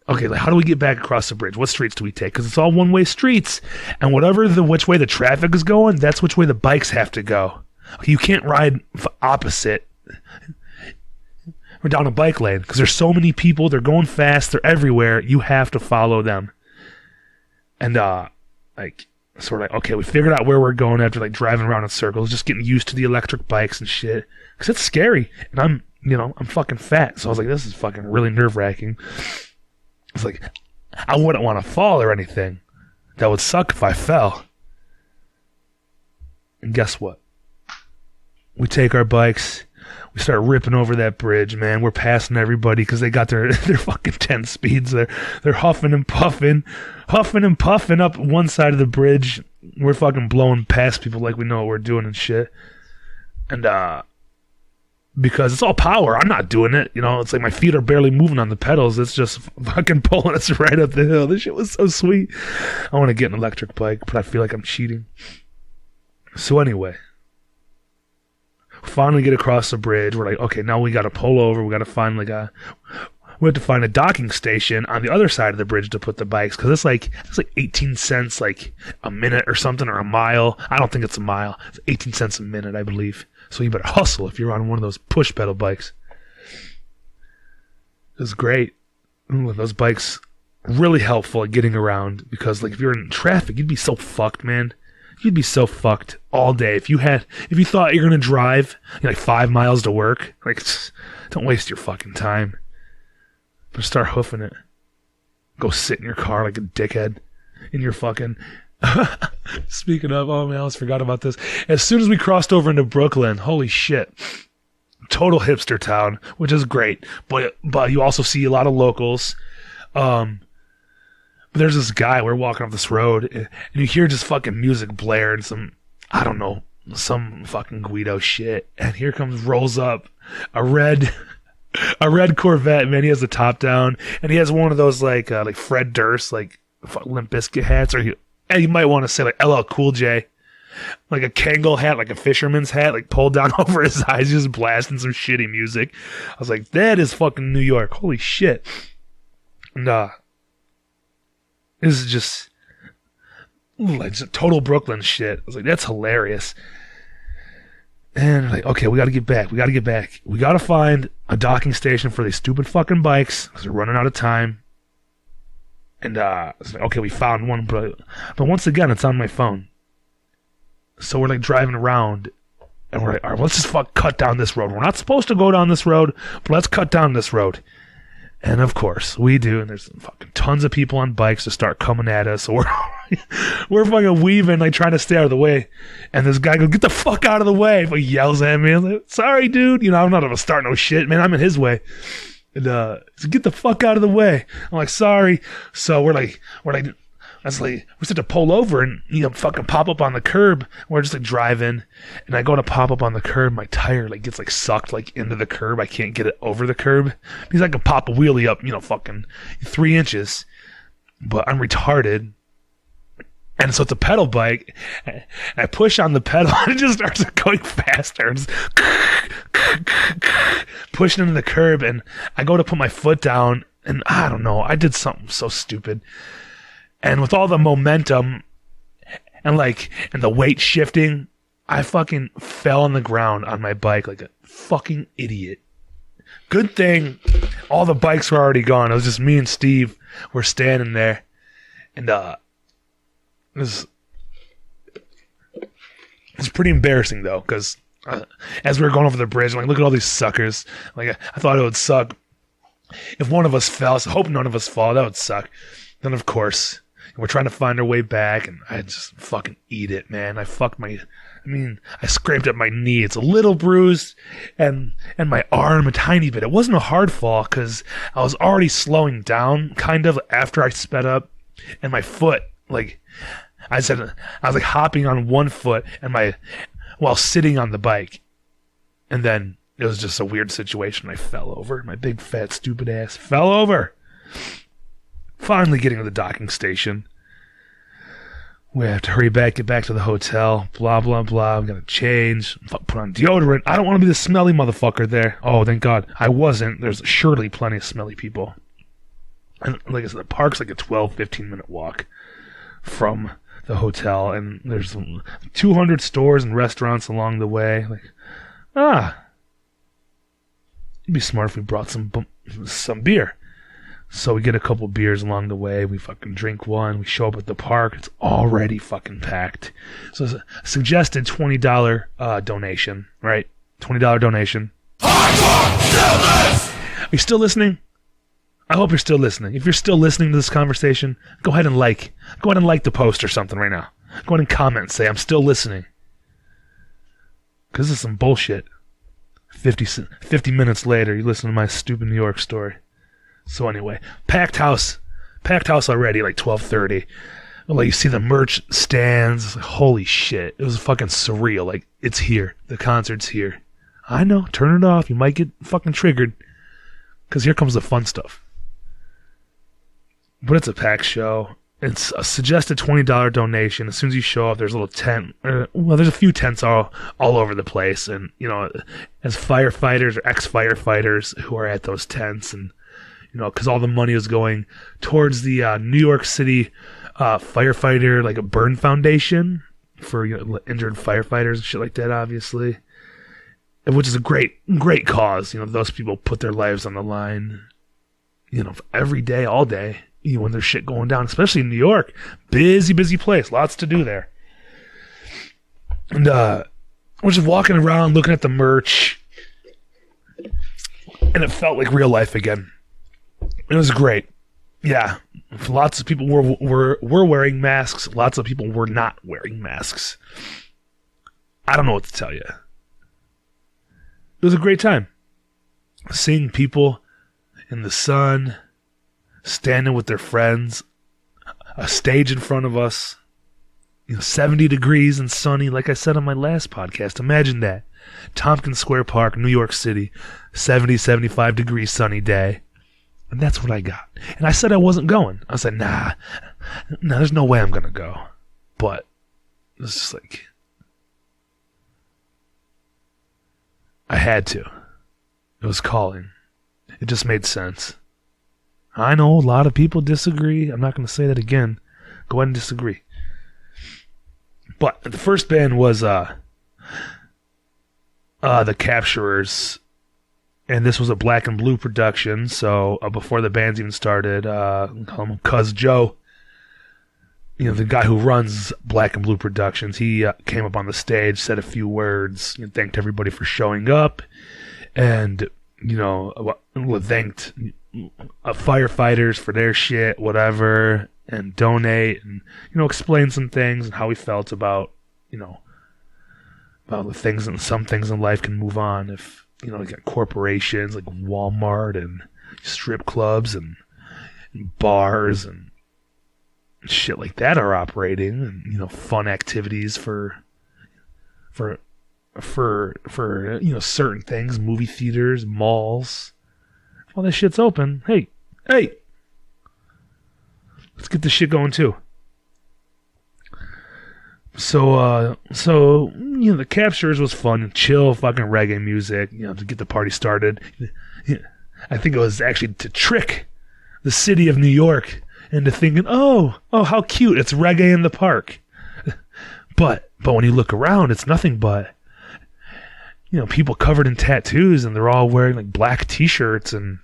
Okay, like how do we get back across the bridge? What streets do we take? Because it's all one-way streets, and which way the traffic is going, that's which way the bikes have to go. You can't ride opposite. We're down a bike lane because there's so many people. They're going fast. They're everywhere. You have to follow them. And like. So we're like, okay, we figured out where we're going after like driving around in circles, just getting used to the electric bikes and shit. Cause it's scary. And I'm fucking fat. So I was like, this is fucking really nerve wracking. It's like, I wouldn't want to fall or anything. That would suck if I fell. And guess what? We take our bikes. We start ripping over that bridge, man. We're passing everybody because they got their fucking 10 speeds. They're huffing and puffing up one side of the bridge. We're fucking blowing past people like we know what we're doing and shit. And because it's all power, I'm not doing it. It's like my feet are barely moving on the pedals. It's just fucking pulling us right up the hill. This shit was so sweet. I want to get an electric bike, but I feel like I'm cheating. So anyway. Finally get across the bridge. We're like, okay, now we got to pull over. We got to find we have to find a docking station on the other side of the bridge to put the bikes, because it's like 18 cents like a minute or something, or a mile. I don't think it's a mile. It's 18 cents a minute, I believe. So you better hustle if you're on one of those push pedal bikes. It was great. Those bikes really helpful at getting around, because like if you're in traffic, you'd be so fucked, man. You'd be so fucked all day if you thought you're gonna drive like 5 miles to work. Like, don't waste your fucking time. Just start hoofing it. Go sit in your car like a dickhead in your fucking. Speaking of, oh man, I almost forgot about this. As soon as we crossed over into Brooklyn, holy shit, total hipster town, which is great. But you also see a lot of locals. There's this guy, we're walking off this road, and you hear just fucking music blare and some fucking Guido shit. And here rolls up a red Corvette, man. He has the top down, and he has one of those like Fred Durst, like Limp Bizkit hats, or you might want to say like LL Cool J, like a Kangol hat, like a fisherman's hat, like pulled down over his eyes, just blasting some shitty music. I was like, that is fucking New York. Holy shit. And this is just like total Brooklyn shit. I was like, that's hilarious. And like, okay, we got to get back. We got to find a docking station for these stupid fucking bikes because they're running out of time. And it's like, okay, we found one, but once again, it's on my phone. So we're like driving around, and we're like, all right, let's just cut down this road. We're not supposed to go down this road, but let's cut down this road. And of course we do, and there's fucking tons of people on bikes that start coming at us. So we're fucking weaving, like trying to stay out of the way. And this guy goes, "Get the fuck out of the way!" He yells at me. I'm like, "Sorry, dude. I'm not gonna start no shit, man. I'm in his way." And so get the fuck out of the way. I'm like, "Sorry." So we're like, we start to pull over and fucking pop up on the curb. We're just like driving, and I go to pop up on the curb. My tire like gets like sucked like into the curb. I can't get it over the curb because I can pop a wheelie up, fucking 3 inches, but I'm retarded. And so it's a pedal bike, and I push on the pedal, and it just starts going faster, and just pushing into the curb. And I go to put my foot down, and I don't know, I did something so stupid. And with all the momentum and the weight shifting, I fucking fell on the ground on my bike like a fucking idiot. Good thing all the bikes were already gone. It was just me and Steve were standing there. And it was pretty embarrassing though, because as we were going over the bridge, I'm like, look at all these suckers. Like, I thought it would suck if one of us fell. So I hope none of us fall. That would suck. Then of course, And we're trying to find our way back, and I just fucking eat it, man. I scraped up my knee. It's a little bruised, and my arm a tiny bit. It wasn't a hard fall because I was already slowing down, kind of, after I sped up, and my foot, like, I was like hopping on one foot while sitting on the bike, and then it was just a weird situation. I fell over. My big fat stupid ass fell over. Finally getting to the docking station. We have to hurry back, get back to the hotel, blah, blah, blah. I'm going to change, put on deodorant. I don't want to be the smelly motherfucker there. Oh, thank God. I wasn't. There's surely plenty of smelly people. And like I said, the park's like a 12, 15-minute walk from the hotel. And there's 200 stores and restaurants along the way. Like, it'd be smart if we brought some beer. So we get a couple beers along the way. We fucking drink one. We show up at the park. It's already fucking packed. So it's a suggested $20 donation, right? $20 donation. Are you still listening? I hope you're still listening. If you're still listening to this conversation, go ahead and like the post or something right now. Go ahead and comment and say, I'm still listening. Because this is some bullshit. 50 minutes later, you listen to my stupid New York story. So anyway, packed house already, like 12:30. Like, you see the merch stands. Holy shit. It was fucking surreal. Like, it's here. The concert's here. I know. Turn it off. You might get fucking triggered. Because here comes the fun stuff. But it's a packed show. It's a suggested $20 donation. As soon as you show up, there's a little tent. There's a few tents all over the place. And, you know, as firefighters or ex-firefighters who are at those tents, and, you know, because all the money is going towards the New York City firefighter, like a burn foundation for, you know, injured firefighters and shit like that, obviously. Which is a great cause. You know, those people put their lives on the line, you know, every day, all day. You know, when there's shit going down, especially in New York. Busy place. Lots to do there. And we're just walking around looking at the merch. And it felt like real life again. It was great. Yeah. Lots of people were wearing masks. Lots of people were not wearing masks. I don't know what to tell you. It was a great time. Seeing people in the sun, standing with their friends, a stage in front of us, you know, 70 degrees and sunny, like I said on my last podcast. Imagine that. Tompkins Square Park, New York City, 70, 75 degrees sunny day. And that's what I got. And I said I wasn't going. I said, nah, there's no way I'm going to go. But it was just like, I had to. It was calling. It just made sense. I know a lot of people disagree. I'm not going to say that again. Go ahead and disagree. But the first band was the Capturers, and this was a Black and Blue production. So before the bands even started, call him Cuz Joe, you know, the guy who runs Black and Blue Productions, he came up on the stage, said a few words, you know, thanked everybody for showing up, and, you know, thanked firefighters for their shit, whatever, and donate, and, you know, explain some things and how he felt about, you know, about the things, and some things in life can move on if, you know, you got corporations like Walmart and strip clubs and bars and shit like that are operating, and, you know, fun activities for you know, certain things, movie theaters, malls. If all that shit's open, hey, let's get this shit going too. So you know, the Capturers was fun, chill fucking reggae music, you know, to get the party started. I think it was actually to trick the city of New York into thinking, oh, how cute, it's reggae in the park. But when you look around, it's nothing but, you know, people covered in tattoos, and they're all wearing like black t-shirts and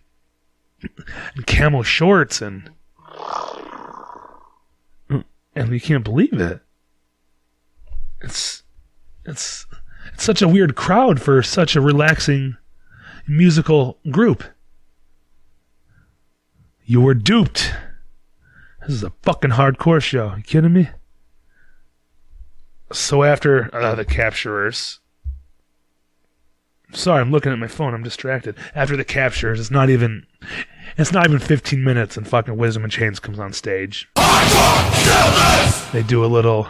camel shorts, and you can't believe it. It's such a weird crowd for such a relaxing musical group. You were duped. This is a fucking hardcore show. You kidding me? So after the capturers... Sorry, I'm looking at my phone. I'm distracted. After the captures, it's not even 15 minutes and fucking Wisdom and Chains comes on stage. They do a little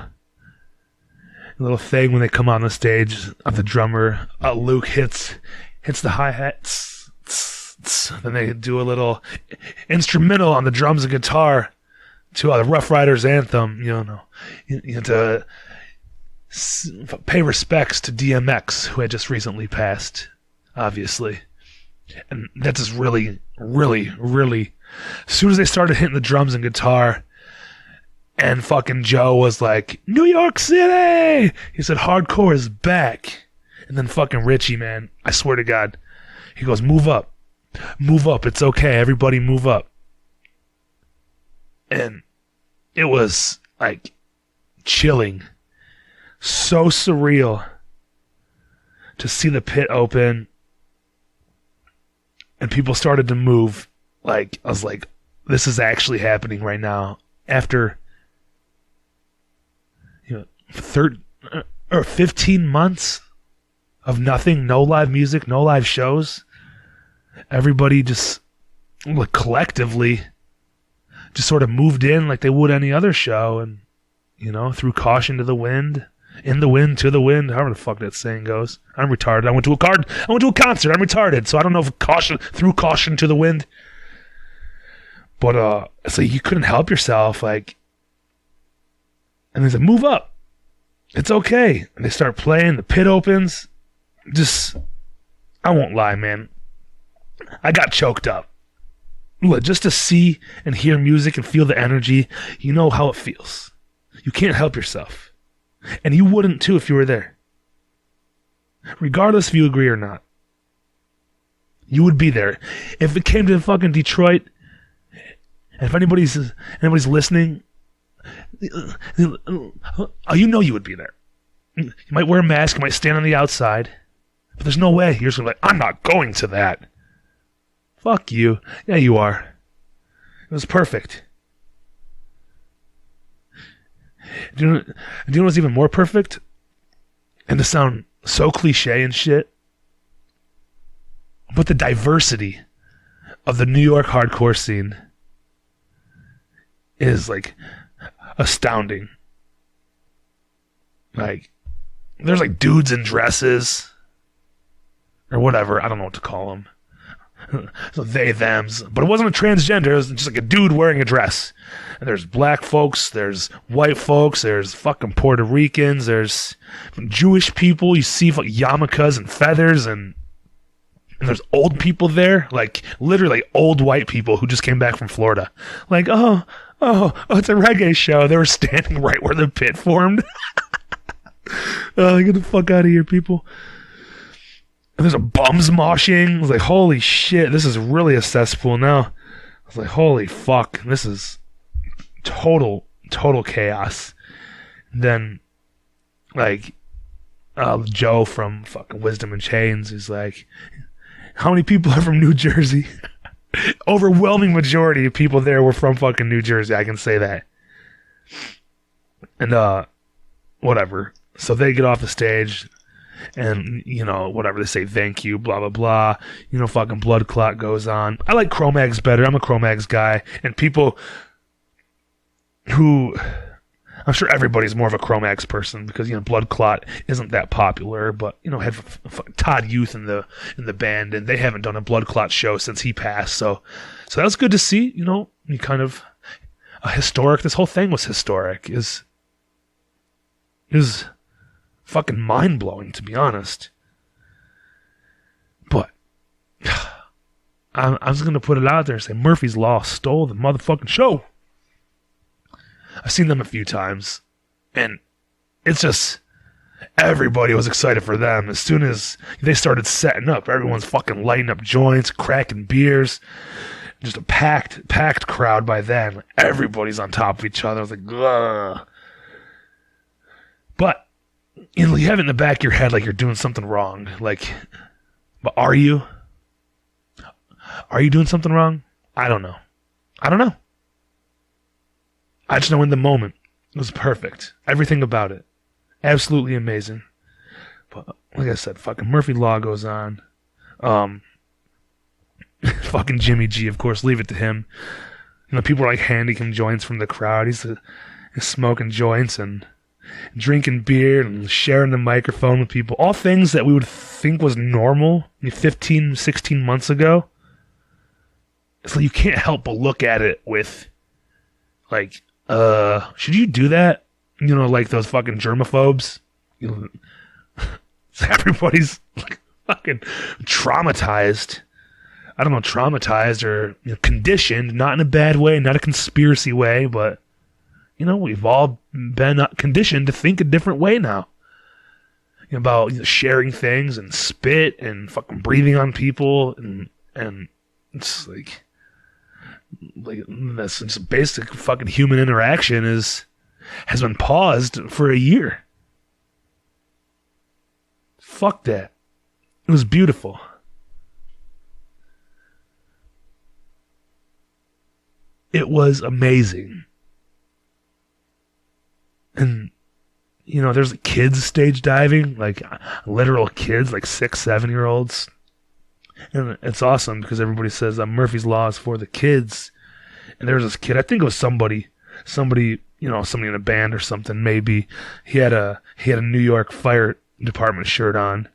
thing when they come on the stage of the drummer. Luke hits the hi-hat. Then they do a little instrumental on the drums and guitar to the Rough Riders anthem, to pay respects to DMX, who had just recently passed, obviously. And that's just really, really, really... As soon as they started hitting the drums and guitar, and fucking Joe was like, New York City! He said, hardcore is back. And then fucking Richie, man, I swear to God, he goes, move up. Move up, it's okay, everybody move up. And it was, like, chilling. So surreal to see the pit open and people started to move. Like, I was like, this is actually happening right now. After 15 months of nothing, no live music, no live shows, everybody just collectively just sort of moved in like they would any other show, and threw caution to the wind. In the wind, to the wind, however the fuck that saying goes. I'm retarded. I went to a concert. I'm retarded, so I don't know if threw caution to the wind. But it's like you couldn't help yourself, like. And they said, "Move up. It's okay." And they start playing. The pit opens. I won't lie, man. I got choked up. Just to see and hear music and feel the energy, you know how it feels. You can't help yourself. And you wouldn't too if you were there. Regardless if you agree or not. You would be there. If it came to fucking Detroit, and if anybody's listening, you would be there. You might wear a mask, you might stand on the outside, but there's no way. You're just gonna be like, I'm not going to that. Fuck you. Yeah, you are. It was perfect. Do you know what's even more perfect? And to sound so cliche and shit, but the diversity of the New York hardcore scene is like astounding. Like, there's like dudes in dresses or whatever. I don't know what to call them. So they, thems. But it wasn't a transgender. It was just like a dude wearing a dress. And there's black folks. There's white folks. There's fucking Puerto Ricans. There's Jewish people. You see like yarmulkes and feathers. And there's old people there. Like, literally old white people who just came back from Florida. Like, oh, it's a reggae show. They were standing right where the pit formed. Get the fuck out of here, people. And there's a bums moshing. I was like, holy shit, this is really a cesspool now. I was like, holy fuck, this is total chaos. And then, like, Joe from fucking Wisdom and Chains is like, how many people are from New Jersey? Overwhelming majority of people there were from fucking New Jersey, I can say that. And, whatever. So they get off the stage. And, whatever, they say thank you, blah, blah, blah. Fucking Blood Clot goes on. I like Cro-Mags better. I'm a Cro-Mags guy. And people who... I'm sure everybody's more of a Cro-Mags person because, Blood Clot isn't that popular. But, had Todd Youth in the band, and they haven't done a Blood Clot show since he passed. So that was good to see, you kind of... historic. This whole thing was historic. Is fucking mind-blowing, to be honest. But I'm just going to put it out there and say Murphy's Law stole the motherfucking show. I've seen them a few times, and it's just everybody was excited for them. As soon as they started setting up, everyone's fucking lighting up joints, cracking beers. Just a packed crowd by then. Everybody's on top of each other. I was like, ugh. But you have it in the back of your head like you're doing something wrong. Like, but are you? Are you doing something wrong? I don't know. I just know in the moment, it was perfect. Everything about it. Absolutely amazing. But, like I said, fucking Murphy Law goes on. Fucking Jimmy G, of course, leave it to him. You know, people are like handing him joints from the crowd. He's smoking joints and drinking beer and sharing the microphone with people. All things that we would think was normal 15, 16 months ago. So you can't help but look at it with, like, should you do that? You know, like those fucking germaphobes. You know, everybody's like, fucking traumatized. I don't know, traumatized or conditioned, not in a bad way, not a conspiracy way, but, you know, we've all been conditioned to think a different way now. You know, about sharing things and spit and fucking breathing on people and it's like that's just basic fucking human interaction has been paused for a year. Fuck that. It was beautiful. It was amazing. And, you know, there's kids stage diving, like literal kids, like 6, 7-year-olds. And it's awesome because everybody says Murphy's Law is for the kids. And there was this kid, I think it was somebody, you know, somebody in a band or something, maybe. He had a New York Fire Department shirt on.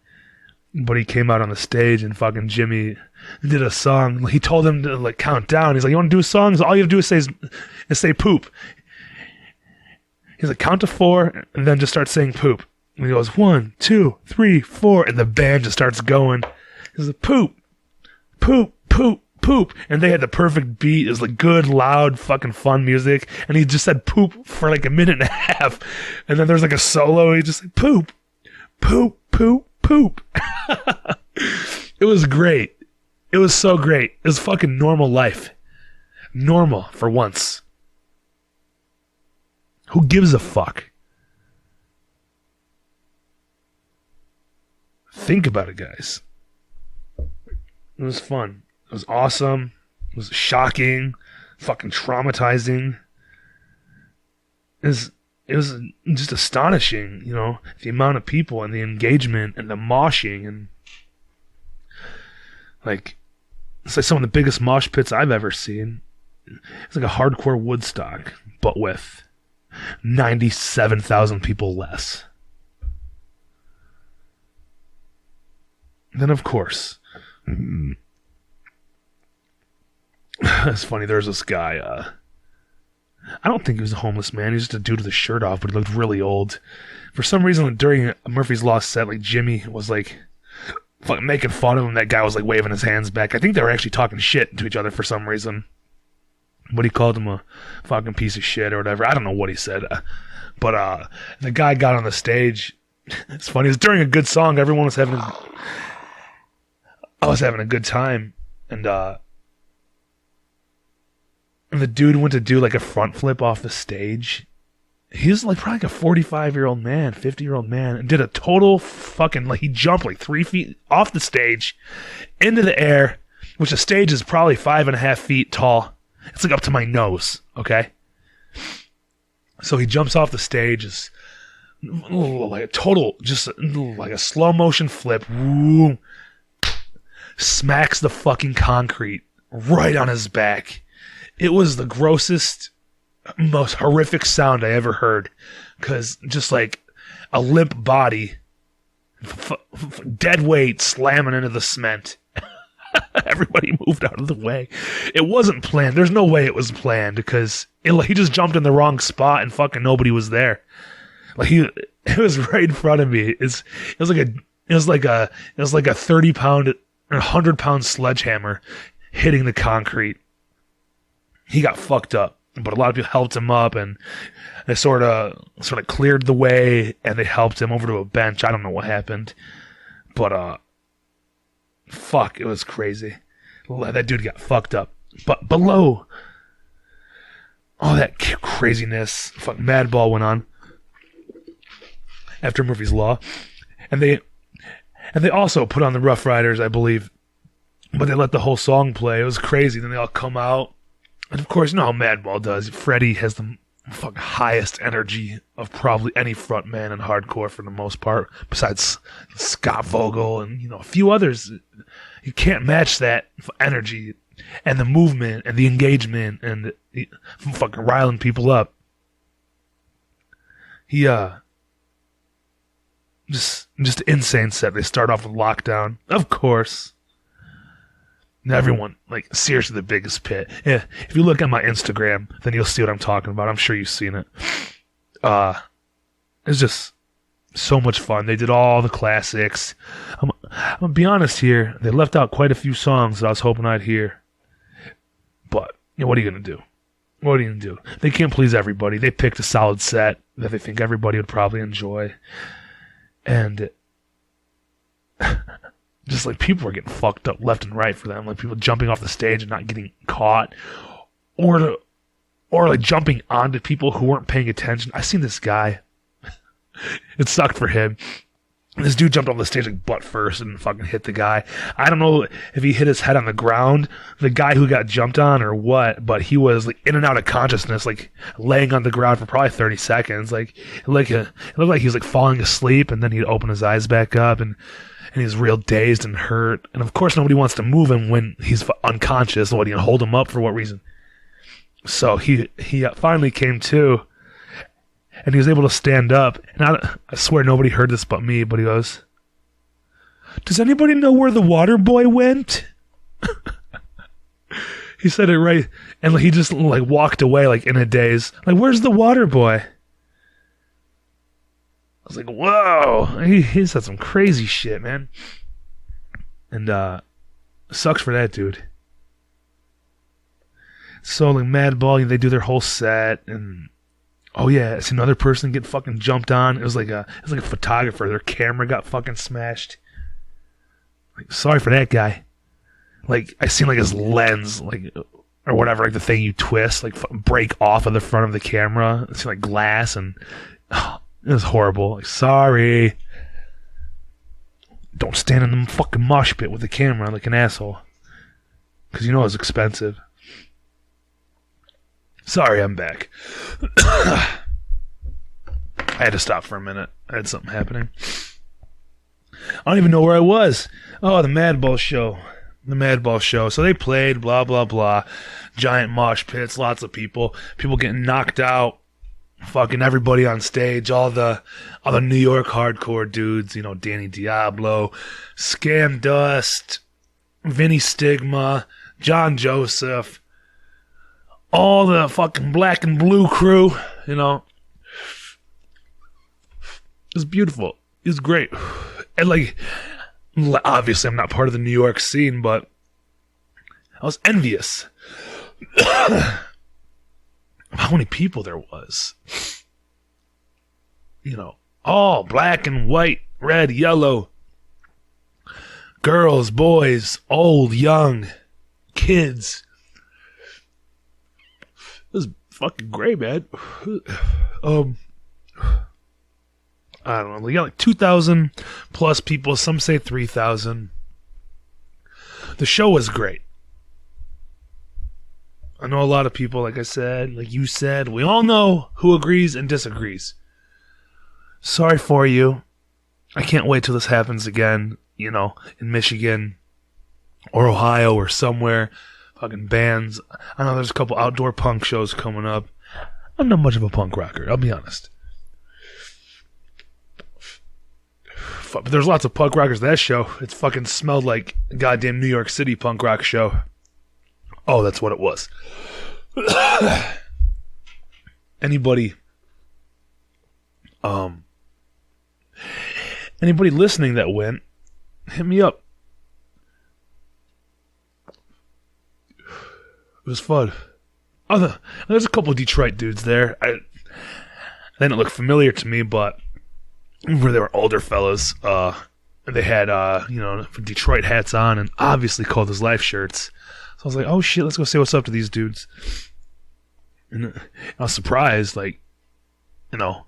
But he came out on the stage and fucking Jimmy did a song. He told him to like count down. He's like, "You want to do a song? All you have to do is say poop." He's like, "Count to 4 and then just start saying poop." And he goes, 1, 2, 3, 4, and the band just starts going. He's like, "Poop, poop, poop, poop," and they had the perfect beat. It was like good, loud, fucking fun music. And he just said poop for like a minute and a half, and then there's like a solo. He just said poop, poop, poop, poop. It was great. It was so great. It was fucking normal life. Normal for once. Who gives a fuck? Think about it, guys. It was fun. It was awesome. It was shocking. Fucking traumatizing. It was just astonishing, you know, the amount of people and the engagement and the moshing and like it's like some of the biggest mosh pits I've ever seen. It's like a hardcore Woodstock, but with 97,000 people less. Then of course, it's funny. There's this guy. I don't think he was a homeless man. He was just a dude with his shirt off, but he looked really old. For some reason, during Murphy's Law set, like Jimmy was like fucking making fun of him. That guy was like waving his hands back. I think they were actually talking shit to each other for some reason. But he called him a fucking piece of shit or whatever. I don't know what he said. But the guy got on the stage. It's funny. It was during a good song. Everyone was having. I was having a good time, and the dude went to do like a front flip off the stage. He's like probably like a 45-year-old man, 50-year-old man, and did a total fucking, like he jumped like 3 feet off the stage into the air, which the stage is probably 5.5 feet tall. It's like up to my nose, okay? So he jumps off the stage, is like a total, just like a slow motion flip, woo, smacks the fucking concrete right on his back. It was the grossest, most horrific sound I ever heard. Because just like a limp body, dead weight slamming into the cement. Everybody moved out of the way. It wasn't planned. There's no way it was planned because he just jumped in the wrong spot and fucking nobody was there. Like it was right in front of me. It was like a 30-pound, 100-pound sledgehammer hitting the concrete. He got fucked up, but a lot of people helped him up, and they sort of cleared the way, and they helped him over to a bench. I don't know what happened, but fuck, it was crazy. That dude got fucked up. But below all that craziness, fuck, Madball went on after Murphy's Law, and they also put on the Rough Riders, I believe, but they let the whole song play. It was crazy. Then they all come out. And of course, you know how Madball does. Freddie has the fucking highest energy of probably any front man in hardcore for the most part, besides Scott Vogel and, you know, a few others. You can't match that energy and the movement and the engagement and fucking riling people up. He, just insane set. They start off with Lockdown, of course. And everyone, like, seriously, the biggest pit. Yeah, if you look at my Instagram, then you'll see what I'm talking about. I'm sure you've seen it. It's just so much fun. They did all the classics. I'm gonna be honest here. They left out quite a few songs that I was hoping I'd hear. But, you know, what are you gonna do? What are you gonna do? They can't please everybody. They picked a solid set that they think everybody would probably enjoy. And just like people were getting fucked up left and right for them, like people jumping off the stage and not getting caught, or like jumping onto people who weren't paying attention. I seen this guy. It sucked for him. This dude jumped on the stage like butt first and fucking hit the guy. I don't know if he hit his head on the ground, the guy who got jumped on, or what, but he was like in and out of consciousness, like laying on the ground for probably 30 seconds. It looked like he was like falling asleep, and then he'd open his eyes back up, and he was real dazed and hurt. And of course nobody wants to move him when he's unconscious. What, do you hold him up for what reason? So he finally came to, and he was able to stand up. And I swear nobody heard this but me, but he goes, "Does anybody know where the water boy went?" He said it right. And he just like walked away like in a daze. Like, "Where's the water boy?" I was like, whoa. He said some crazy shit, man. And sucks for that dude. So like Madball, they do their whole set, and oh yeah, it's another person get fucking jumped on. It was like a photographer. Their camera got fucking smashed. Like, sorry for that guy. Like, I seen like his lens, like, or whatever, like the thing you twist, like break off of the front of the camera. It's like glass, and it was horrible. Like, sorry. Don't stand in the fucking mosh pit with the camera like an asshole, because you know it's expensive. Sorry, I'm back. I had to stop for a minute. I had something happening. I don't even know where I was. Oh, the Madball show. The Madball show. So they played, blah, blah, blah. Giant mosh pits, lots of people. People getting knocked out. Fucking everybody on stage. All the New York hardcore dudes. You know, Danny Diablo, Scam Dust, Vinny Stigma, John Joseph. All the fucking black and blue crew, you know. It was beautiful. It was great. And like, obviously I'm not part of the New York scene, but I was envious of how many people there was. You know, all black and white, red, yellow. Girls, boys, old, young, kids. It was fucking great, man. I don't know. We got like 2,000 plus people. Some say 3,000. The show was great. I know a lot of people, like I said, like you said, we all know who agrees and disagrees. Sorry for you. I can't wait till this happens again, you know, in Michigan or Ohio or somewhere. Fucking bands. I know there's a couple outdoor punk shows coming up. I'm not much of a punk rocker, I'll be honest. But there's lots of punk rockers at that show. It fucking smelled like a goddamn New York City punk rock show. Oh, that's what it was. Anybody listening that went, hit me up. It was fun. There's a couple of Detroit dudes there. They didn't look familiar to me, but they were older fellas. They had Detroit hats on and obviously Cold as Life shirts. So I was like, oh shit, let's go say what's up to these dudes. And I was surprised, like, you know,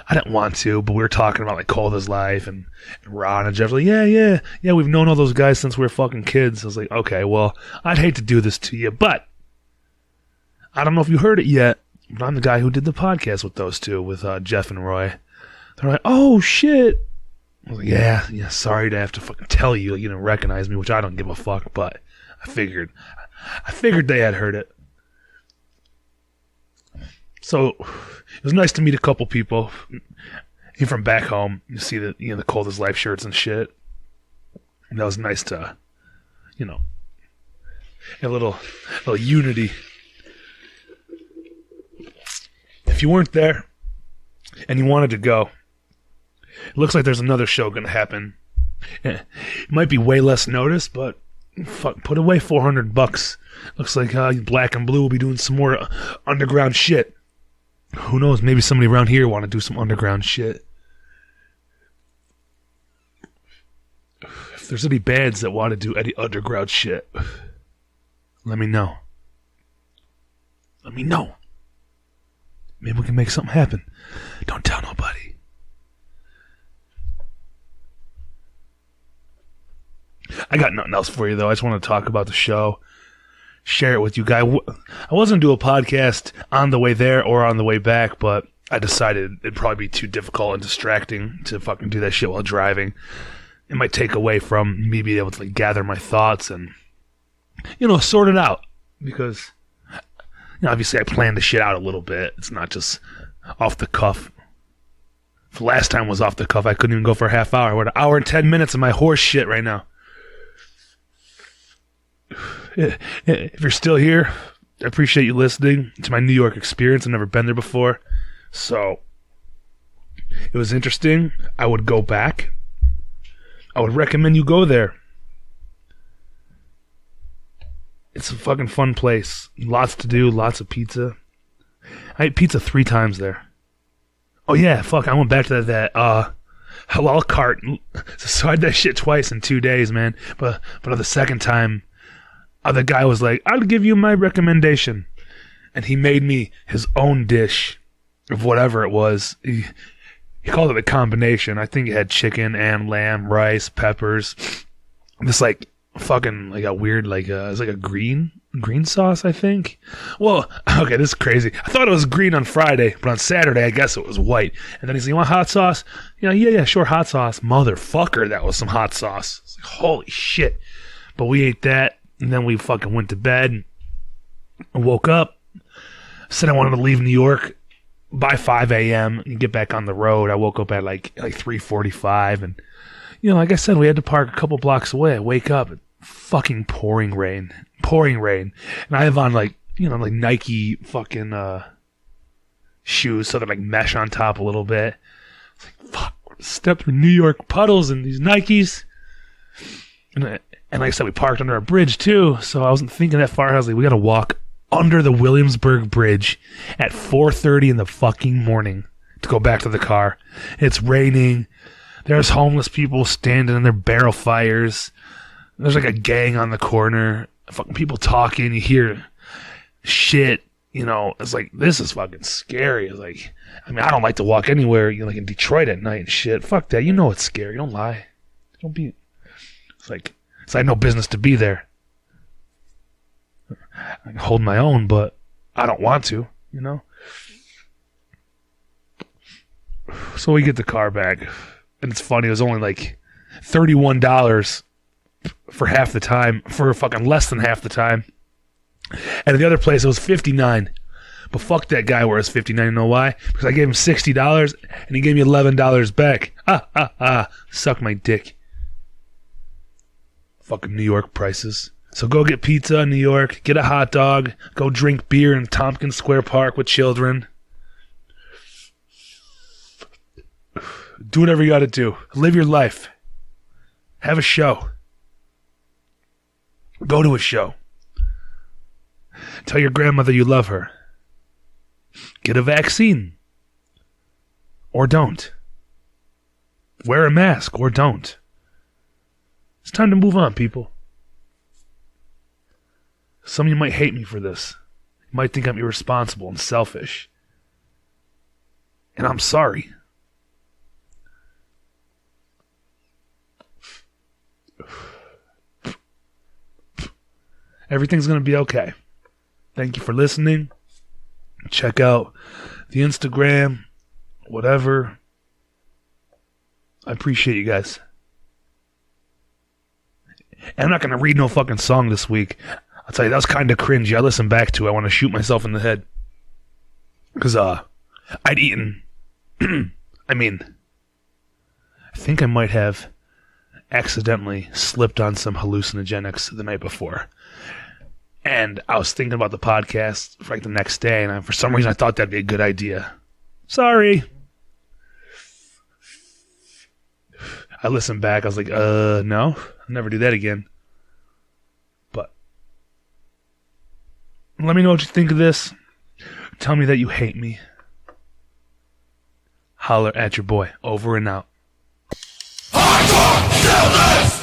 I didn't want to, but we were talking about like Cold as Life and Ron and Jeff. Like, yeah, we've known all those guys since we were fucking kids. I was like, okay, well, I'd hate to do this to you, but I don't know if you heard it yet, But I'm the guy who did the podcast with those two, with Jeff and Roy. They're like, oh, shit. I was like, yeah, sorry to have to fucking tell you you didn't recognize me, which I don't give a fuck, but I figured they had heard it. So it was nice to meet a couple people. Even from back home, you see the Coldest Life shirts and shit. And that was nice to, a little unity. If you weren't there and you wanted to go, it looks like there's another show going to happen. It might be way less notice, but fuck, put away $400. Looks like Black and Blue will be doing some more underground shit. Who knows? Maybe somebody around here want to do some underground shit. If there's any bands that want to do any underground shit, let me know. Let me know. Maybe we can make something happen. Don't tell nobody. I got nothing else for you, though. I just want to talk about the show. Share it with you guys. I wasn't going to do a podcast on the way there or on the way back, but I decided it'd probably be too difficult and distracting to fucking do that shit while driving. It might take away from me being able to gather my thoughts and, sort it out. Because, obviously I planned the shit out a little bit. It's not just off the cuff. If the last time was off the cuff, I couldn't even go for a half hour. We're at an hour and 10 minutes of my horse shit right now. If you're still here, I appreciate you listening to my New York experience. I've never been there before. So, it was interesting. I would go back. I would recommend you go there. It's a fucking fun place. Lots to do, lots of pizza. I ate pizza 3 times there. Oh yeah, fuck, I went back to that halal cart. So I had that shit twice in 2 days, man. But on the second time, the guy was like, I'll give you my recommendation. And he made me his own dish of whatever it was. He called it a combination. I think it had chicken and lamb, rice, peppers. This fucking a weird it's like a green sauce, I think. Well, okay, this is crazy. I thought it was green on Friday, but on Saturday I guess it was white. And then he's like, you want hot sauce? Yeah, sure, hot sauce. Motherfucker, that was some hot sauce. It's like, holy shit. But we ate that. And then we fucking went to bed. I woke up. Said I wanted to leave New York by 5 a.m. and get back on the road. I woke up at like 3:45. And, like I said, we had to park a couple blocks away. I wake up. Fucking pouring rain. And I have on like Nike fucking shoes. So they're like mesh on top a little bit. It's like, fuck. Step through New York puddles and these Nikes. And like I said, we parked under a bridge too, so I wasn't thinking that far. I was like, we gotta walk under the Williamsburg Bridge at 4:30 in the fucking morning to go back to the car. It's raining. There's homeless people standing in their barrel fires. There's like a gang on the corner. Fucking people talking. You hear shit. It's like, this is fucking scary. It's like, I don't like to walk anywhere, like in Detroit at night and shit. Fuck that. It's scary. Don't lie. Don't be. It's like, I had no business to be there. I can hold my own, but I don't want to, So we get the car back. And it's funny, it was only like $31 for half the time, for fucking less than half the time. And at the other place, it was $59. But fuck that guy where it's $59. You know why? Because I gave him $60 and he gave me $11 back. Suck my dick. Fucking New York prices. So go get pizza in New York, get a hot dog, go drink beer in Tompkins Square Park with children. Do whatever you gotta do. Live your life. Have a show. Go to a show. Tell your grandmother you love her. Get a vaccine. Or don't. Wear a mask or don't. It's time to move on, people. Some of you might hate me for this. You might think I'm irresponsible and selfish. And I'm sorry. Everything's going to be okay. Thank you for listening. Check out the Instagram, whatever. I appreciate you guys. And I'm not going to read no fucking song this week. I'll tell you, that was kind of cringy. I listened back to it. I want to shoot myself in the head. Because, I'd eaten. I think I might have accidentally slipped on some hallucinogenics the night before. And I was thinking about the podcast for like the next day, and for some reason I thought that'd be a good idea. Sorry. I listened back, I was like, no, I'll never do that again. But let me know what you think of this. Tell me that you hate me. Holler at your boy. Over and out. Hardcore stillness!